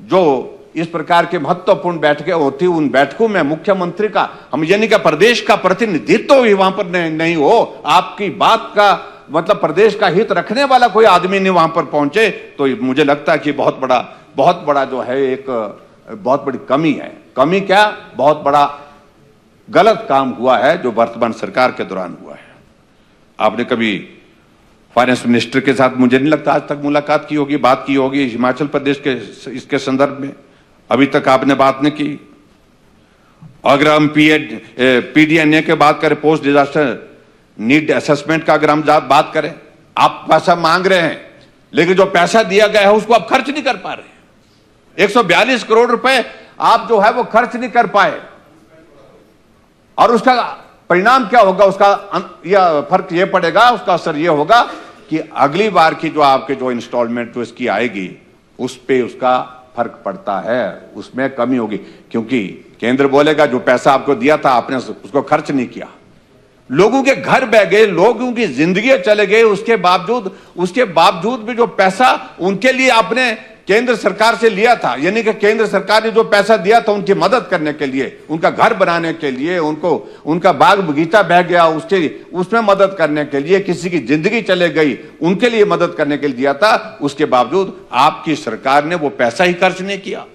जो इस प्रकार के महत्वपूर्ण बैठकें होती, उन बैठकों में मुख्यमंत्री का, हम यानी कि प्रदेश का प्रतिनिधित्व भी वहां पर नहीं हो, आपकी बात का मतलब प्रदेश का हित रखने वाला कोई आदमी नहीं वहां पर पहुंचे, तो मुझे लगता है कि बहुत बड़ा जो है एक बहुत बड़ी कमी है। कमी क्या, बहुत बड़ा गलत काम हुआ है जो वर्तमान सरकार के दौरान हुआ है। आपने कभी फाइनेंस मिनिस्टर के साथ, मुझे नहीं लगता आज तक मुलाकात की होगी, बात की होगी हिमाचल प्रदेश के इसके संदर्भ में। अभी तक आपने बात नहीं की। अगर हम पीडीएनए के बात करें, पोस्ट डिजास्टर नीड असेसमेंट का अगर हम बात करें, आप पैसा मांग रहे हैं, लेकिन जो पैसा दिया गया है उसको आप खर्च नहीं कर पा रहे। 142 करोड़ रुपए आप जो है वो खर्च नहीं कर पाए, और उसका परिणाम क्या होगा, उसका फर्क ये पड़ेगा, उसका असर ये होगा कि अगली बार की जो आपके जो इंस्टॉलमेंट जो इसकी आएगी, उस पे उसका फर्क पड़ता है, उसमें कमी होगी। क्योंकि केंद्र बोलेगा जो पैसा आपको दिया था आपने उसको खर्च नहीं किया, लोगों के घर बह गए, लोगों की जिंदगी चले गए, उसके बावजूद भी जो पैसा उनके लिए आपने केंद्र सरकार से लिया था, यानी कि केंद्र सरकार ने जो पैसा दिया था उनकी मदद करने के लिए, उनका घर बनाने के लिए, उनका बाग बगीचा बह गया उसमें मदद करने के लिए, किसी की जिंदगी चले गई उनके लिए मदद करने के लिए दिया था, उसके बावजूद आपकी सरकार ने वो पैसा ही खर्च नहीं किया।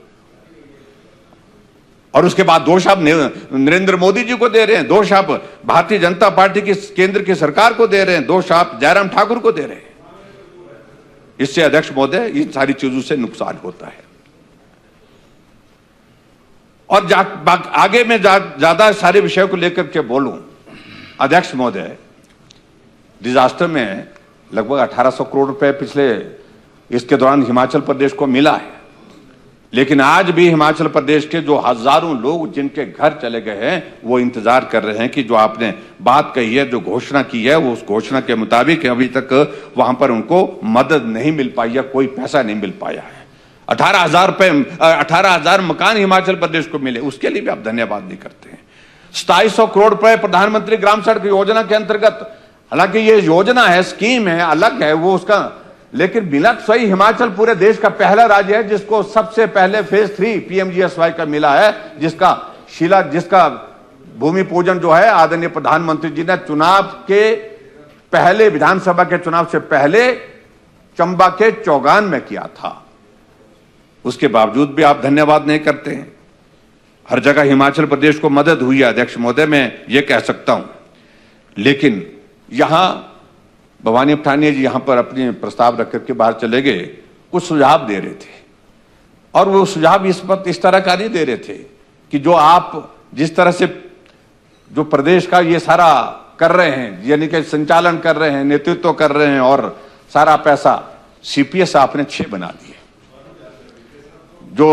और उसके बाद दोष आप नरेंद्र मोदी जी को दे रहे हैं, दोष आप भारतीय जनता पार्टी की केंद्र की सरकार को दे रहे हैं, दोष आप जयराम ठाकुर को दे रहे हैं। इससे अध्यक्ष महोदय इन सारी चीजों से नुकसान होता है। और आगे मैं ज्यादा सारे विषयों को लेकर के बोलूं, अध्यक्ष महोदय, डिजास्टर में लगभग 1800 करोड़ रुपए पिछले इसके दौरान हिमाचल प्रदेश को मिला है, लेकिन आज भी हिमाचल प्रदेश के जो हजारों लोग जिनके घर चले गए हैं, वो इंतजार कर रहे हैं कि जो आपने बात कही है, जो घोषणा की है, वो उस घोषणा के मुताबिक अभी तक वहां पर उनको मदद नहीं मिल पाई है, कोई पैसा नहीं मिल पाया है। 18,000 मकान हिमाचल प्रदेश को मिले, उसके लिए भी आप धन्यवाद नहीं करते हैं। 2700 करोड़ रुपए प्रधानमंत्री ग्राम सड़क योजना के अंतर्गत, हालांकि ये योजना है, स्कीम है, अलग है वो उसका, लेकिन मिला सही हिमाचल पूरे देश का पहला राज्य है जिसको सबसे पहले फेज 3 पीएमजीएसवाई का मिला है, जिसका भूमि पूजन जो है आदरणीय प्रधानमंत्री जी ने चुनाव के पहले विधानसभा के चुनाव से पहले चंबा के चौगान में किया था। उसके बावजूद भी आप धन्यवाद नहीं करते हैं। हर जगह हिमाचल प्रदेश को मदद हुई है अध्यक्ष महोदय, मैं ये कह सकता हूं। लेकिन यहां भवानी पठानिया जी यहां पर अपने प्रस्ताव रख करके बाहर चले गए, कुछ सुझाव दे रहे थे और वो सुझाव इस तरह का नहीं दे रहे थे कि जो आप जिस तरह से जो प्रदेश का ये सारा कर रहे हैं, यानी कि संचालन कर रहे हैं, नेतृत्व कर रहे हैं और सारा पैसा सीपीएस आपने 6 बना दिए। जो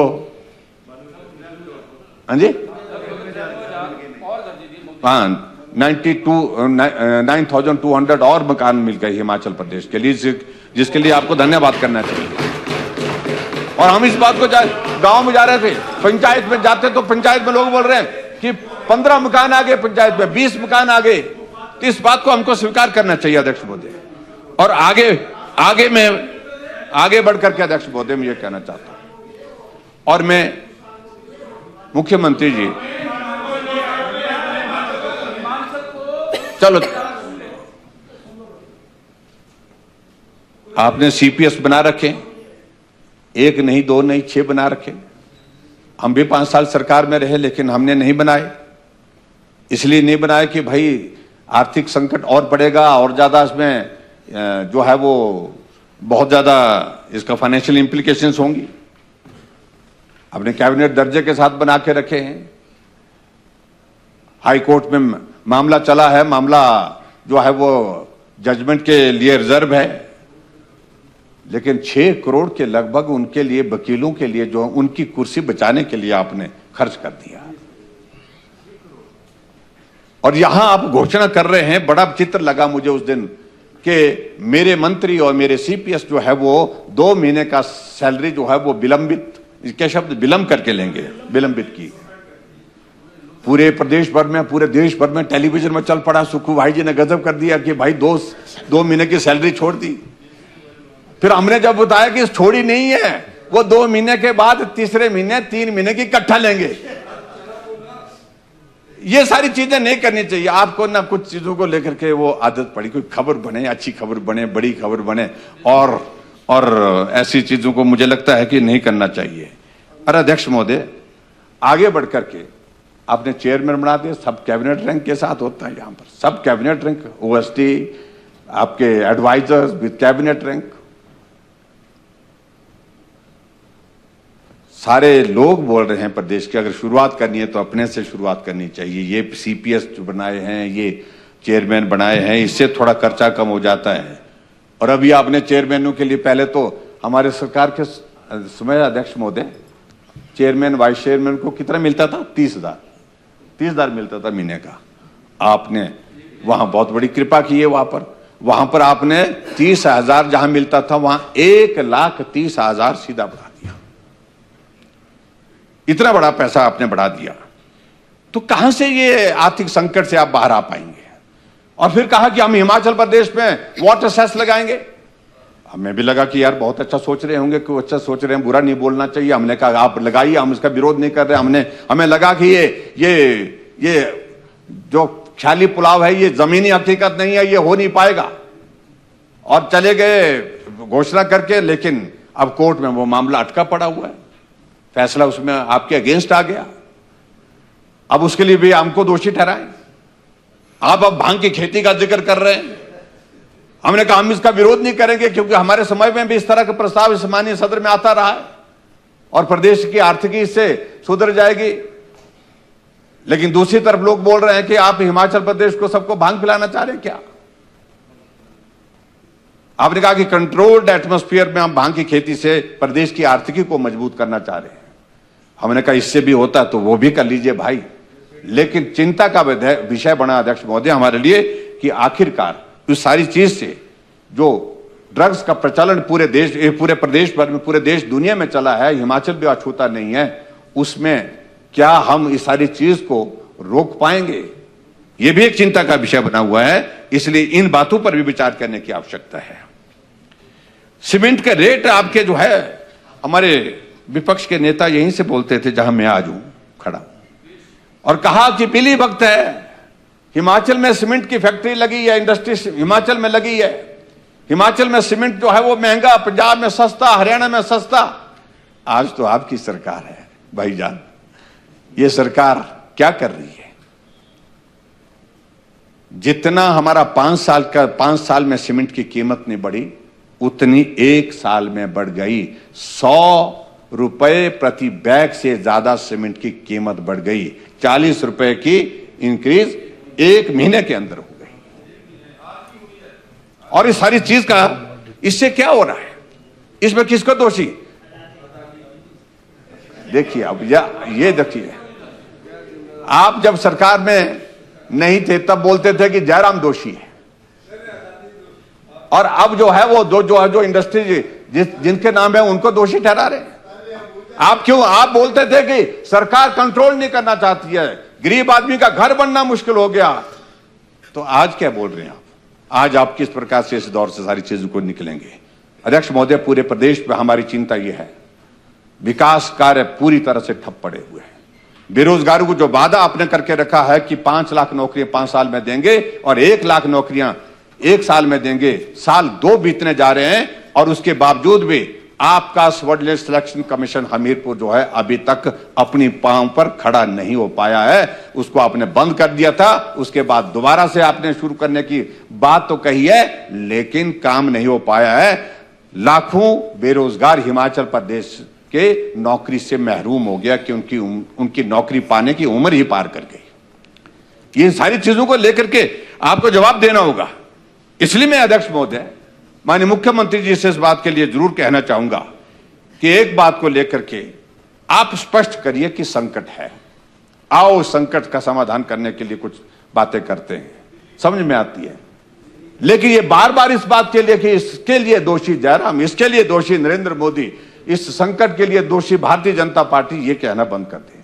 हाँ जी 9,200 और मकान मिल गए हिमाचल प्रदेश के लिए, जिसके लिए आपको धन्यवाद करना चाहिए। और हम इस बात को गांव में जा रहे थे, पंचायत में जाते तो पंचायत में लोग बोल रहे हैं कि 15 मकान आ गए, पंचायत में 20 मकान आ गए। तो इस बात को हमको स्वीकार करना चाहिए अध्यक्ष महोदय। और आगे बढ़कर के अध्यक्ष महोदय मैं ये कहना चाहता हूं, और मैं मुख्यमंत्री जी, चलो आपने सीपीएस बना रखे, 1 नहीं 2 नहीं 6 बना रखे। हम भी 5 साल सरकार में रहे, लेकिन हमने नहीं बनाए। इसलिए नहीं बनाए कि भाई आर्थिक संकट और बढ़ेगा और ज्यादा इसमें जो है वो बहुत ज्यादा इसका फाइनेंशियल इंप्लीकेशंस होंगी। अपने कैबिनेट दर्जे के साथ बना के रखे हैं। हाई कोर्ट में मामला चला है, मामला जो है वो जजमेंट के लिए रिजर्व है, लेकिन 6 करोड़ के लगभग उनके लिए, वकीलों के लिए, जो उनकी कुर्सी बचाने के लिए आपने खर्च कर दिया। और यहां आप घोषणा कर रहे हैं, बड़ा चित्र लगा मुझे उस दिन कि मेरे मंत्री और मेरे सीपीएस जो है वो 2 महीने का सैलरी जो है वो विलंबित, इसके शब्द विलंब करके लेंगे, विलंबित की। पूरे प्रदेश भर में, पूरे देश भर में टेलीविजन में चल पड़ा। सुखू भाई जी ने गजब कर दिया कि भाई 2 महीने की सैलरी छोड़ दी। फिर हमने जब बताया कि छोड़ी नहीं है, वो 2 महीने के बाद तीसरे महीने 3 महीने की इकट्ठा लेंगे। ये सारी चीजें नहीं करनी चाहिए आपको ना। कुछ चीजों को लेकर के वो आदत पड़ी, कोई खबर बने, अच्छी खबर बने, बड़ी खबर बने, और ऐसी चीजों को मुझे लगता है कि नहीं करना चाहिए। अरे अध्यक्ष महोदय, आगे बढ़कर के आपने चेयरमैन बना दिया, सब कैबिनेट रैंक के साथ होता है यहाँ पर, सब कैबिनेट रैंक, ओएसडी, आपके एडवाइजर्स विद कैबिनेट रैंक। सारे लोग बोल रहे हैं प्रदेश के, अगर शुरुआत करनी है तो अपने से शुरुआत करनी चाहिए। ये सीपीएस जो बनाए हैं, ये चेयरमैन बनाए हैं, इससे थोड़ा खर्चा कम हो जाता है। और अभी आपने चेयरमैनों के लिए, पहले तो हमारे सरकार के समय अध्यक्ष महोदय, चेयरमैन वाइस चेयरमैन को कितना मिलता था? 30,000 मिलता था महीने का। आपने वहां बहुत बड़ी कृपा की है। वहां पर आपने 30,000 जहां मिलता था, वहां 1,30,000 सीधा बढ़ा दिया। इतना बड़ा पैसा आपने बढ़ा दिया, तो कहां से ये आर्थिक संकट से आप बाहर आ पाएंगे? और फिर कहा कि हम हिमाचल प्रदेश में वाटर सेस लगाएंगे। हमें भी लगा कि यार बहुत अच्छा सोच रहे होंगे, कि अच्छा सोच रहे हैं, बुरा नहीं बोलना चाहिए। हमने कहा आप लगाइए, हम इसका विरोध नहीं कर रहे। हमें लगा कि ये जो ख्याली पुलाव है, ये जमीनी हकीकत नहीं है, ये हो नहीं पाएगा। और चले गए घोषणा करके, लेकिन अब कोर्ट में वो मामला अटका पड़ा हुआ है, फैसला उसमें आपके अगेंस्ट आ गया। अब उसके लिए भी हमको दोषी ठहराएं। आप अब भांग की खेती का जिक्र कर रहे हैं। हमने कहा हम इसका विरोध नहीं करेंगे, क्योंकि हमारे समय में भी इस तरह का प्रस्ताव इस माननीय सदन में आता रहा है और प्रदेश की आर्थिकी इससे सुधर जाएगी। लेकिन दूसरी तरफ लोग बोल रहे हैं कि आप हिमाचल प्रदेश को सबको भांग पिलाना चाह रहे हैं क्या? आपने कहा कि कंट्रोल्ड एटमॉस्फेयर में हम भांग की खेती से प्रदेश की आर्थिकी को मजबूत करना चाह रहे हैं। हमने कहा इससे भी होता तो वो भी कर लीजिए भाई। लेकिन चिंता का विषय बना अध्यक्ष महोदय हमारे लिए कि आखिरकार इस सारी चीज से जो ड्रग्स का प्रचलन पूरे प्रदेश भर में, पूरे देश दुनिया में चला है, हिमाचल भी अछूता नहीं है, उसमें क्या हम इस सारी चीज को रोक पाएंगे? यह भी एक चिंता का विषय बना हुआ है। इसलिए इन बातों पर भी विचार करने की आवश्यकता है। सीमेंट का रेट आपके जो है, हमारे विपक्ष के नेता यहीं से बोलते थे जहां मैं आज हूं खड़ा, और कहा कि पीली वक्त है, हिमाचल में सीमेंट की फैक्ट्री लगी है, इंडस्ट्री हिमाचल में लगी है। हिमाचल में सीमेंट जो है वो महंगा, पंजाब में सस्ता, हरियाणा में सस्ता। आज तो आपकी सरकार है भाईजान, ये सरकार क्या कर रही है? जितना हमारा 5 साल में सीमेंट की कीमत नहीं बढ़ी, उतनी 1 साल में बढ़ गई। 100 रुपए प्रति बैग से ज्यादा सीमेंट की कीमत बढ़ गई। 40 रुपए की इंक्रीज 1 महीने के अंदर हो गई। और इस सारी चीज का इससे क्या हो रहा है? इसमें किसको दोषी? देखिए अब ये देखिए, आप जब सरकार में नहीं थे तब बोलते थे कि जयराम दोषी है, और अब जो है वो जो इंडस्ट्री जिनके नाम है उनको दोषी ठहरा रहे हैं। आप बोलते थे कि सरकार कंट्रोल नहीं करना चाहती है, गरीब आदमी का घर बनना मुश्किल हो गया, तो आज क्या बोल रहे हैं आप? आज आप किस प्रकार से इस दौर से सारी चीजों को निकलेंगे? अध्यक्ष महोदय, पूरे प्रदेश में हमारी चिंता यह है, विकास कार्य पूरी तरह से ठप पड़े हुए हैं। बेरोजगारों को जो वादा आपने करके रखा है कि 5 लाख नौकरियां 5 साल में देंगे और 1 लाख नौकरियां 1 साल में देंगे, साल 2 बीतने जा रहे हैं और उसके बावजूद भी आपका सबऑर्डिनेट सिलेक्शन कमीशन हमीरपुर जो है अभी तक अपनी पांव पर खड़ा नहीं हो पाया है। उसको आपने बंद कर दिया था, उसके बाद दोबारा से आपने शुरू करने की बात तो कही है, लेकिन काम नहीं हो पाया है। लाखों बेरोजगार हिमाचल प्रदेश के नौकरी से महरूम हो गया कि उनकी नौकरी पाने की उम्र ही पार कर गई। ये सारी चीजों को लेकर के आपको जवाब देना होगा। इसलिए मैं अध्यक्ष महोदय, माननीय मुख्यमंत्री जी से इस बात के लिए जरूर कहना चाहूंगा कि एक बात को लेकर के आप स्पष्ट करिए कि संकट है, आओ संकट का समाधान करने के लिए कुछ बातें करते हैं, समझ में आती है। लेकिन ये बार बार इस बात के लिए कि इसके लिए दोषी जयराम, इसके लिए दोषी नरेंद्र मोदी, इस संकट के लिए दोषी भारतीय जनता पार्टी, ये कहना बंद कर दें।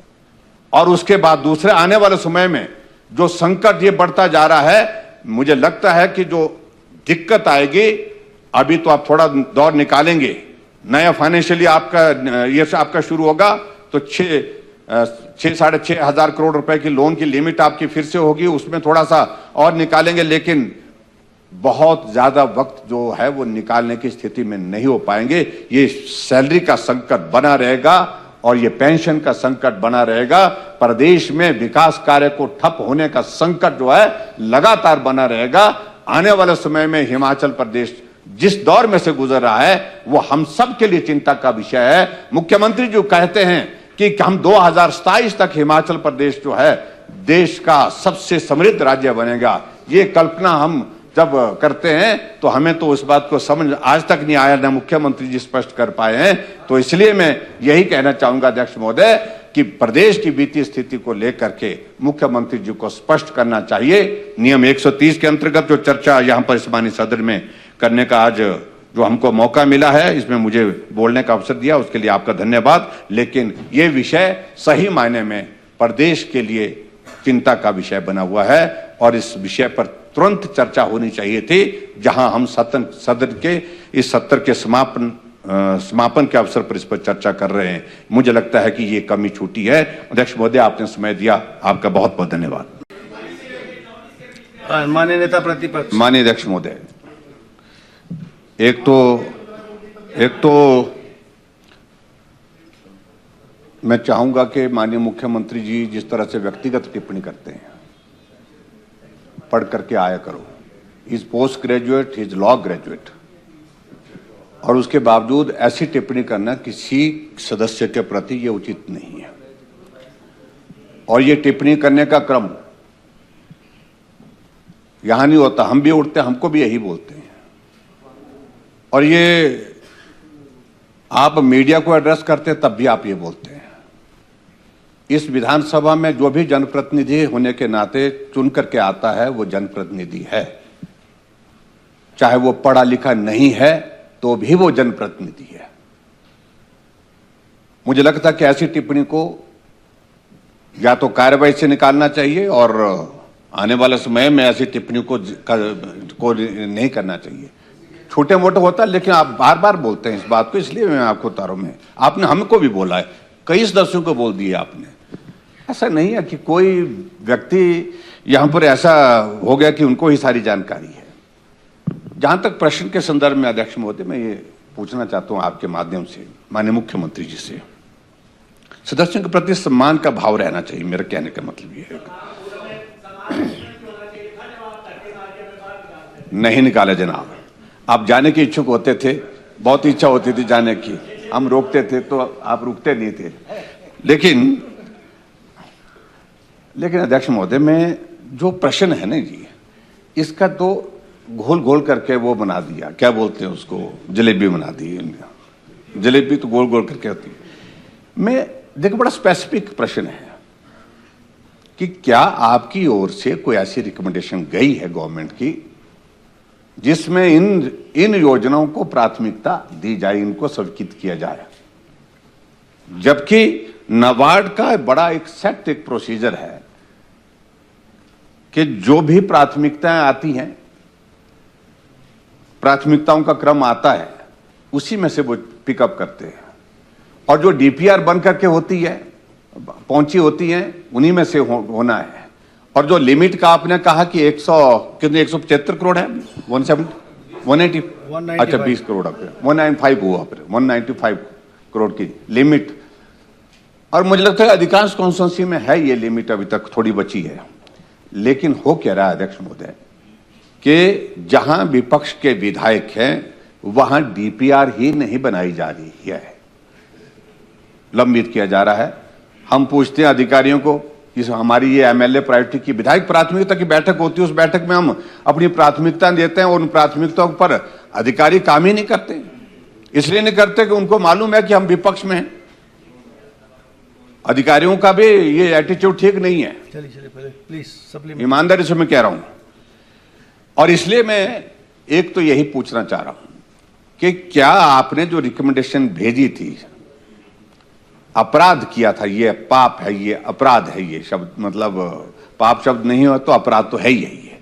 और उसके बाद दूसरे आने वाले समय में जो संकट ये बढ़ता जा रहा है, मुझे लगता है कि जो दिक्कत आएगी, अभी तो आप थोड़ा दौर निकालेंगे, नया फाइनेंशियली आपका शुरू होगा तो 6-6.5 हजार करोड़ रुपए की लोन की लिमिट आपकी फिर से होगी, उसमें थोड़ा सा और निकालेंगे, लेकिन बहुत ज्यादा वक्त जो है वो निकालने की स्थिति में नहीं हो पाएंगे। ये सैलरी का संकट बना रहेगा और ये पेंशन का संकट बना रहेगा। प्रदेश में विकास कार्य को ठप होने का संकट जो है लगातार बना रहेगा। आने वाले समय में हिमाचल प्रदेश जिस दौर में से गुजर रहा है वो हम सब के लिए चिंता का विषय है। मुख्यमंत्री जो कहते हैं कि हम 2027 तक हिमाचल प्रदेश जो है देश का सबसे समृद्ध राज्य बनेगा, ये कल्पना हम जब करते हैं तो हमें तो उस बात को समझ आज तक नहीं आया, ना मुख्यमंत्री जी स्पष्ट कर पाए हैं। तो इसलिए मैं यही कहना चाहूंगा अध्यक्ष महोदय कि प्रदेश की वित्तीय स्थिति को लेकर के मुख्यमंत्री जी को स्पष्ट करना चाहिए। नियम 130 के अंतर्गत जो चर्चा यहां पर इस माननीय सदन में करने का आज जो हमको मौका मिला है, इसमें मुझे बोलने का अवसर दिया, उसके लिए आपका धन्यवाद। लेकिन ये विषय सही मायने में प्रदेश के लिए चिंता का विषय बना हुआ है और इस विषय पर तुरंत चर्चा होनी चाहिए थी। जहां हम सदन के इस सत्र के समापन के अवसर पर इस पर चर्चा कर रहे हैं, मुझे लगता है कि ये कमी छूटी है। अध्यक्ष महोदय, आपने समय दिया, आपका बहुत बहुत धन्यवाद। माननीय नेता प्रतिपक्ष। माननीय अध्यक्ष महोदय, एक तो मैं चाहूंगा कि माननीय मुख्यमंत्री जी जिस तरह से व्यक्तिगत टिप्पणी करते हैं, पढ़ करके आया करो। He is post graduate, he is law graduate, और उसके बावजूद ऐसी टिप्पणी करना किसी सदस्य के प्रति ये उचित नहीं है। और ये टिप्पणी करने का क्रम यहां नहीं होता, हम भी उठते, हमको भी यही बोलते हैं। और ये आप मीडिया को एड्रेस करते तब भी आप ये बोलते हैं। इस विधानसभा में जो भी जनप्रतिनिधि होने के नाते चुन करके आता है वो जनप्रतिनिधि है, चाहे वो पढ़ा लिखा नहीं है तो भी वो जनप्रतिनिधि है। मुझे लगता है कि ऐसी टिप्पणी को या तो कार्रवाई से निकालना चाहिए और आने वाले समय में ऐसी टिप्पणी को नहीं करना चाहिए। छोटे मोटे होता है, लेकिन आप बार बार बोलते हैं इस बात को, इसलिए मैं आपको तारों में, आपने हमको भी बोला है, कई सदस्यों को बोल दिया आपने। ऐसा नहीं है कि कोई व्यक्ति यहां पर ऐसा हो गया कि उनको ही सारी जानकारी है। जहां तक प्रश्न के संदर्भ में अध्यक्ष महोदय, मैं ये पूछना चाहता हूं आपके माध्यम से माननीय मुख्यमंत्री जी से, सदस्यों के प्रति सम्मान का भाव रहना चाहिए। मेरा कहने का मतलब ये है, नहीं निकाले जनाब। आप जाने के इच्छुक होते थे, बहुत इच्छा होती थी जाने की, हम रोकते थे तो आप रुकते नहीं थे। लेकिन अध्यक्ष महोदय, में जो प्रश्न है ना जी, इसका तो घोल घोल करके वो बना दिया, क्या बोलते हैं उसको, जलेबी बना दी। जलेबी तो गोल गोल करके होती है। मैं देखो, बड़ा स्पेसिफिक प्रश्न है कि क्या आपकी ओर से कोई ऐसी रिकमेंडेशन गई है गवर्नमेंट की जिसमें इन योजनाओं को प्राथमिकता दी जाए, इनको स्वीकृत किया जाए, जबकि नाबार्ड का बड़ा एक सेट एक प्रोसीजर है कि जो भी प्राथमिकताएं आती हैं, प्राथमिकताओं का क्रम आता है, उसी में से वो पिकअप करते हैं, और जो डीपीआर बन करके होती है, पहुंची होती है, उन्हीं में से होना है। और जो लिमिट का आपने कहा कि 175 करोड़ है, 180 अच्छा 20 करोड़ 195 हुआ, 195 करोड़ की लिमिट। और मुझे लगता है अधिकांश कॉन्स्टिट्यूंसी में है ये लिमिट, अभी तक थोड़ी बची है। लेकिन हो क्या रहा है अध्यक्ष महोदय कि जहां विपक्ष के विधायक हैं वहां डीपीआर ही नहीं बनाई जा रही है, लंबित किया जा रहा है। हम पूछते हैं अधिकारियों को, इस हमारी ये एमएलए प्रायोरिटी की विधायक प्राथमिकता की बैठक होती है, उस बैठक में हम अपनी प्राथमिकता देते हैं और उन प्राथमिकताओं पर अधिकारी काम ही नहीं करते। इसलिए नहीं करते कि उनको मालूम है कि हम विपक्ष में हैं। अधिकारियों का भी ये एटीट्यूड ठीक नहीं है। चलिए पहले प्लीज, ईमानदारी से मैं कह रहा हूं। और इसलिए मैं एक तो यही पूछना चाह रहा हूं कि क्या आपने जो रिकमेंडेशन भेजी थी, अपराध किया था, ये पाप है, ये अपराध है, ये शब्द मतलब पाप शब्द नहीं हो तो अपराध तो है ही है,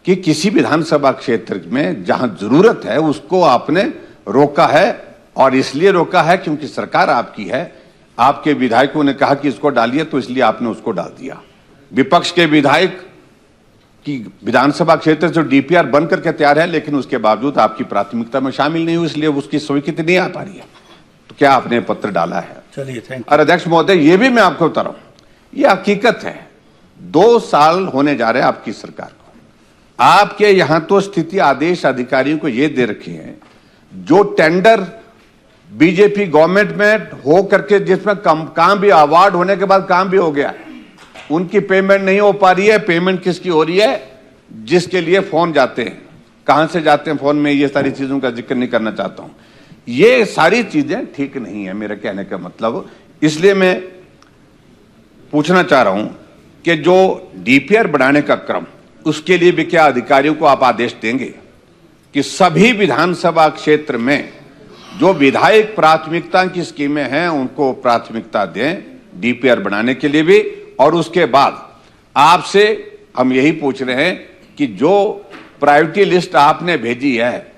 कि किसी विधानसभा क्षेत्र में जहां जरूरत है उसको आपने रोका है। और इसलिए रोका है क्योंकि सरकार आपकी है, आपके विधायकों ने कहा कि इसको डालिए, तो इसलिए आपने उसको डाल दिया। विपक्ष के विधायक की विधानसभा क्षेत्र जो डीपीआर बनकर के तैयार है, लेकिन उसके बावजूद आपकी प्राथमिकता में शामिल नहीं हुई, इसलिए उसकी स्वीकृति नहीं आ पा रही है। तो क्या आपने पत्र डाला है? चलिए थैंक यू। और अध्यक्ष महोदय, ये भी मैं आपको बता रहा हूं, ये हकीकत है, 2 साल होने जा रहे हैं आपकी सरकार को। आपके यहां तो स्थिति आदेश अधिकारियों को ये दे रखे हैं, जो टेंडर बीजेपी गवर्नमेंट में हो करके जिसमें काम भी अवार्ड होने के बाद काम भी हो गया है, उनकी पेमेंट नहीं हो पा रही है। पेमेंट किसकी हो रही है? जिसके लिए फोन जाते हैं। कहां से जाते हैं फोन में, ये सारी चीजों का जिक्र नहीं करना चाहता हूं। ये सारी चीजें ठीक नहीं है, मेरा कहने का मतलब। इसलिए मैं पूछना चाह रहा हूं कि जो डीपीआर बनाने का क्रम, उसके लिए भी क्या अधिकारियों को आप आदेश देंगे कि सभी विधानसभा क्षेत्र में जो विधायक प्राथमिकता की स्कीमें हैं उनको प्राथमिकता दें डीपीआर बनाने के लिए भी। और उसके बाद आपसे हम यही पूछ रहे हैं कि जो प्रायोरिटी लिस्ट आपने भेजी है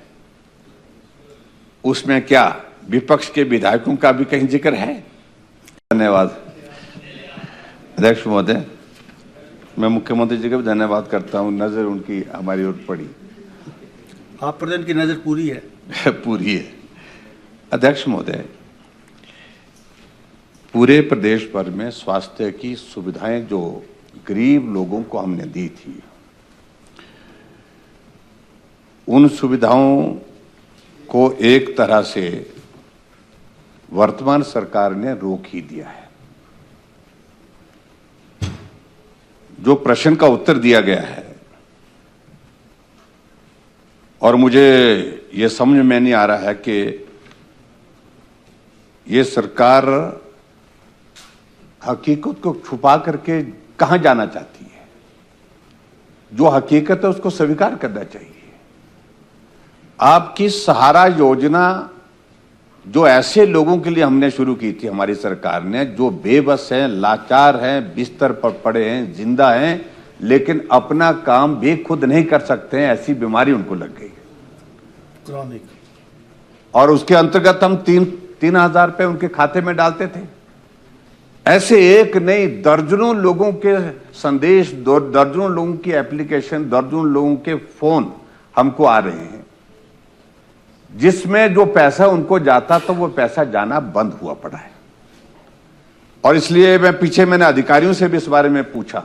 उसमें क्या विपक्ष के विधायकों का भी कहीं जिक्र है? धन्यवाद अध्यक्ष महोदय। मैं मुख्यमंत्री जी का भी धन्यवाद करता हूं, नजर उनकी हमारी ओर पड़ी। आप प्रधान की नजर पूरी है पूरी है अध्यक्ष महोदय। पूरे प्रदेश भर में स्वास्थ्य की सुविधाएं जो गरीब लोगों को हमने दी थी, उन सुविधाओं को एक तरह से वर्तमान सरकार ने रोक ही दिया है। जो प्रश्न का उत्तर दिया गया है, और मुझे यह समझ में नहीं आ रहा है कि ये सरकार हकीकत को छुपा करके कहां जाना चाहती है। जो हकीकत है उसको स्वीकार करना चाहिए। आपकी सहारा योजना जो ऐसे लोगों के लिए हमने शुरू की थी हमारी सरकार ने, जो बेबस हैं, लाचार हैं, बिस्तर पर पड़े हैं, जिंदा हैं, लेकिन अपना काम भी खुद नहीं कर सकते हैं, ऐसी बीमारी उनको लग गई क्रॉनिक। और उसके अंतर्गत हम 3,000 रुपए उनके खाते में डालते थे। ऐसे एक नहीं दर्जनों लोगों के संदेश, दर्जनों लोगों की एप्लीकेशन, दर्जनों लोगों के फोन हमको आ रहे हैं, जिसमें जो पैसा उनको जाता तो वो पैसा जाना बंद हुआ पड़ा है। और इसलिए मैंने अधिकारियों से भी इस बारे में पूछा,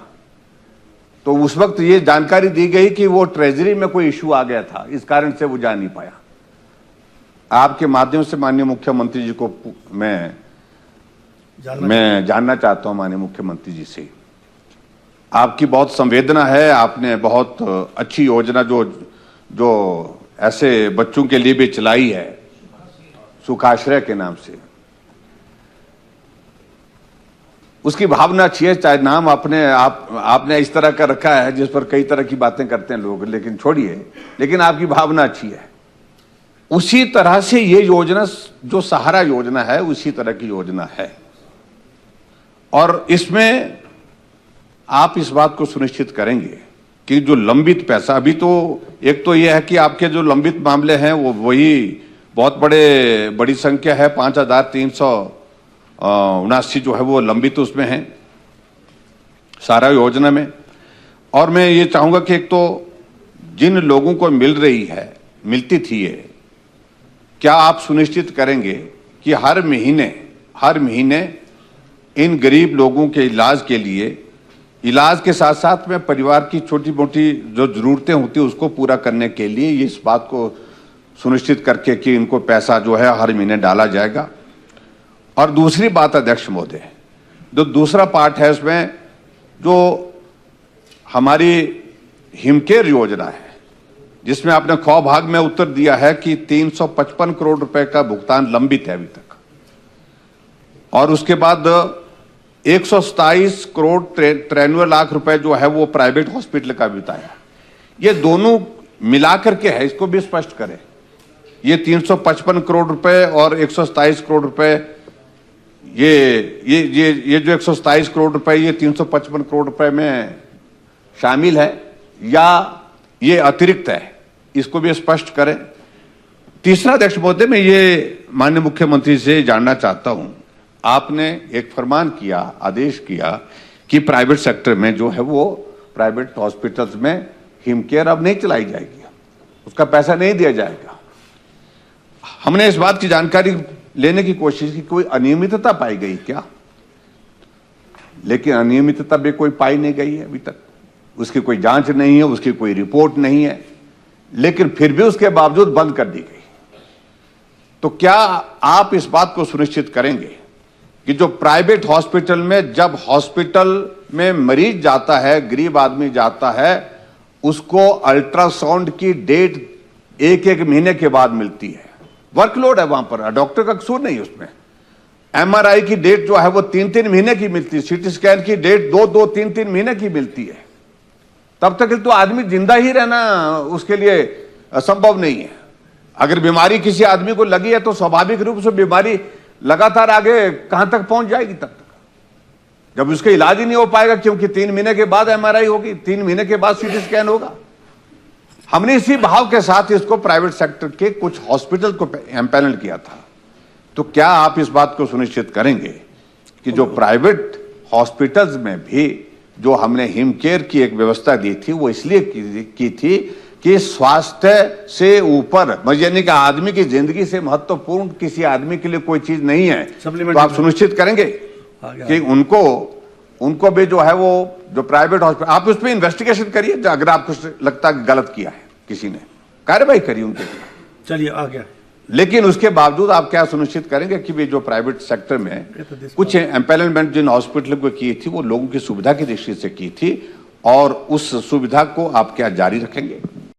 तो उस वक्त ये जानकारी दी गई कि वो ट्रेजरी में कोई इश्यू आ गया था, इस कारण से वो जा नहीं पाया। आपके माध्यम से माननीय मुख्यमंत्री जी को मैं जानना चाहता हूं, माननीय मुख्यमंत्री जी से, आपकी बहुत संवेदना है, आपने बहुत अच्छी योजना जो ऐसे बच्चों के लिए भी चलाई है, सुखाश्रय के नाम से, उसकी भावना अच्छी है। चाहे नाम आपने इस तरह का रखा है जिस पर कई तरह की बातें करते हैं लोग, लेकिन छोड़िए, लेकिन आपकी भावना अच्छी है। उसी तरह से ये योजना जो सहारा योजना है, उसी तरह की योजना है। और इसमें आप इस बात को सुनिश्चित करेंगे कि जो लंबित पैसा, अभी तो एक तो यह है कि आपके जो लंबित मामले हैं वो वही बहुत बड़ी संख्या है, 5379 जो है वो लंबित उसमें है सारा योजना में। और मैं ये चाहूंगा कि एक तो जिन लोगों को मिलती थी ये, क्या आप सुनिश्चित करेंगे कि हर महीने इन गरीब लोगों के इलाज के लिए, इलाज के साथ साथ में परिवार की छोटी मोटी जो जरूरतें होती है उसको पूरा करने के लिए ये इस बात को सुनिश्चित करके कि इनको पैसा जो है हर महीने डाला जाएगा। और दूसरी बात अध्यक्ष महोदय, जो दूसरा पार्ट है इसमें, जो हमारी हिमकेयर योजना है, जिसमें आपने ख भाग में उत्तर दिया है कि 355 करोड़ रुपए का भुगतान लंबित है अभी तक, और उसके बाद 127 करोड़ 93 लाख रुपए जो है वो प्राइवेट हॉस्पिटल का भी बताया। ये दोनों मिलाकर के है, इसको भी स्पष्ट करें। ये 355 करोड़ रुपए और 127 करोड़ रुपए, ये जो 127 करोड़ रुपए ये 355 करोड़ रुपए में शामिल है या ये अतिरिक्त है, इसको भी स्पष्ट करें। तीसरा अध्यक्ष महोदय, मैं ये माननीय मुख्यमंत्री से जानना चाहता हूं, आपने एक फरमान किया, आदेश किया कि प्राइवेट सेक्टर में जो है वो प्राइवेट हॉस्पिटल्स में हिमकेयर अब नहीं चलाई जाएगी, उसका पैसा नहीं दिया जाएगा। हमने इस बात की जानकारी लेने की कोशिश की, कोई अनियमितता पाई गई क्या? लेकिन अनियमितता भी कोई पाई नहीं गई है अभी तक, उसकी कोई जांच नहीं है, उसकी कोई रिपोर्ट नहीं है, लेकिन फिर भी उसके बावजूद बंद कर दी गई। तो क्या आप इस बात को सुनिश्चित करेंगे कि जो प्राइवेट हॉस्पिटल में, जब हॉस्पिटल में मरीज जाता है, गरीब आदमी जाता है, उसको अल्ट्रासाउंड की डेट एक महीने के बाद मिलती है, वर्कलोड है वहां पर, डॉक्टर का कसूर नहीं उसमें। एमआरआई की डेट जो है वो 3 महीने की मिलती है, सीटी स्कैन की डेट 2-3 महीने की मिलती है। तब तक तो आदमी जिंदा ही रहना उसके लिए असंभव नहीं है। अगर बीमारी किसी आदमी को लगी है तो स्वाभाविक रूप से बीमारी लगातार आगे कहां तक पहुंच जाएगी, तब तक जब उसका इलाज ही नहीं हो पाएगा, क्योंकि 3 महीने के बाद एमआरआई होगी, 3 महीने के बाद सीटी स्कैन होगा। हमने इसी भाव के साथ इसको प्राइवेट सेक्टर के कुछ हॉस्पिटल को एम्पैनल किया था। तो क्या आप इस बात को सुनिश्चित करेंगे कि जो प्राइवेट हॉस्पिटल्स में भी जो हमने हिमकेयर की एक व्यवस्था दी थी, वो इसलिए की थी कि स्वास्थ्य से ऊपर, यानी कि आदमी की जिंदगी से महत्वपूर्ण किसी आदमी के लिए कोई चीज नहीं है, तो आप सुनिश्चित करेंगे कि उनको भी जो है वो जो प्राइवेट हॉस्पिटल, आप उस पर इन्वेस्टिगेशन करिए, अगर आपको लगता है गलत किया है किसी ने, कार्रवाई करिए उनके लिए। चलिए आ गया। लेकिन उसके बावजूद आप क्या सुनिश्चित करेंगे कि भी जो प्राइवेट सेक्टर में कुछ एम्पैनलमेंट जिन हॉस्पिटल को की थी वो लोगों की सुविधा की दृष्टि से की थी, और उस सुविधा को आप क्या जारी रखेंगे?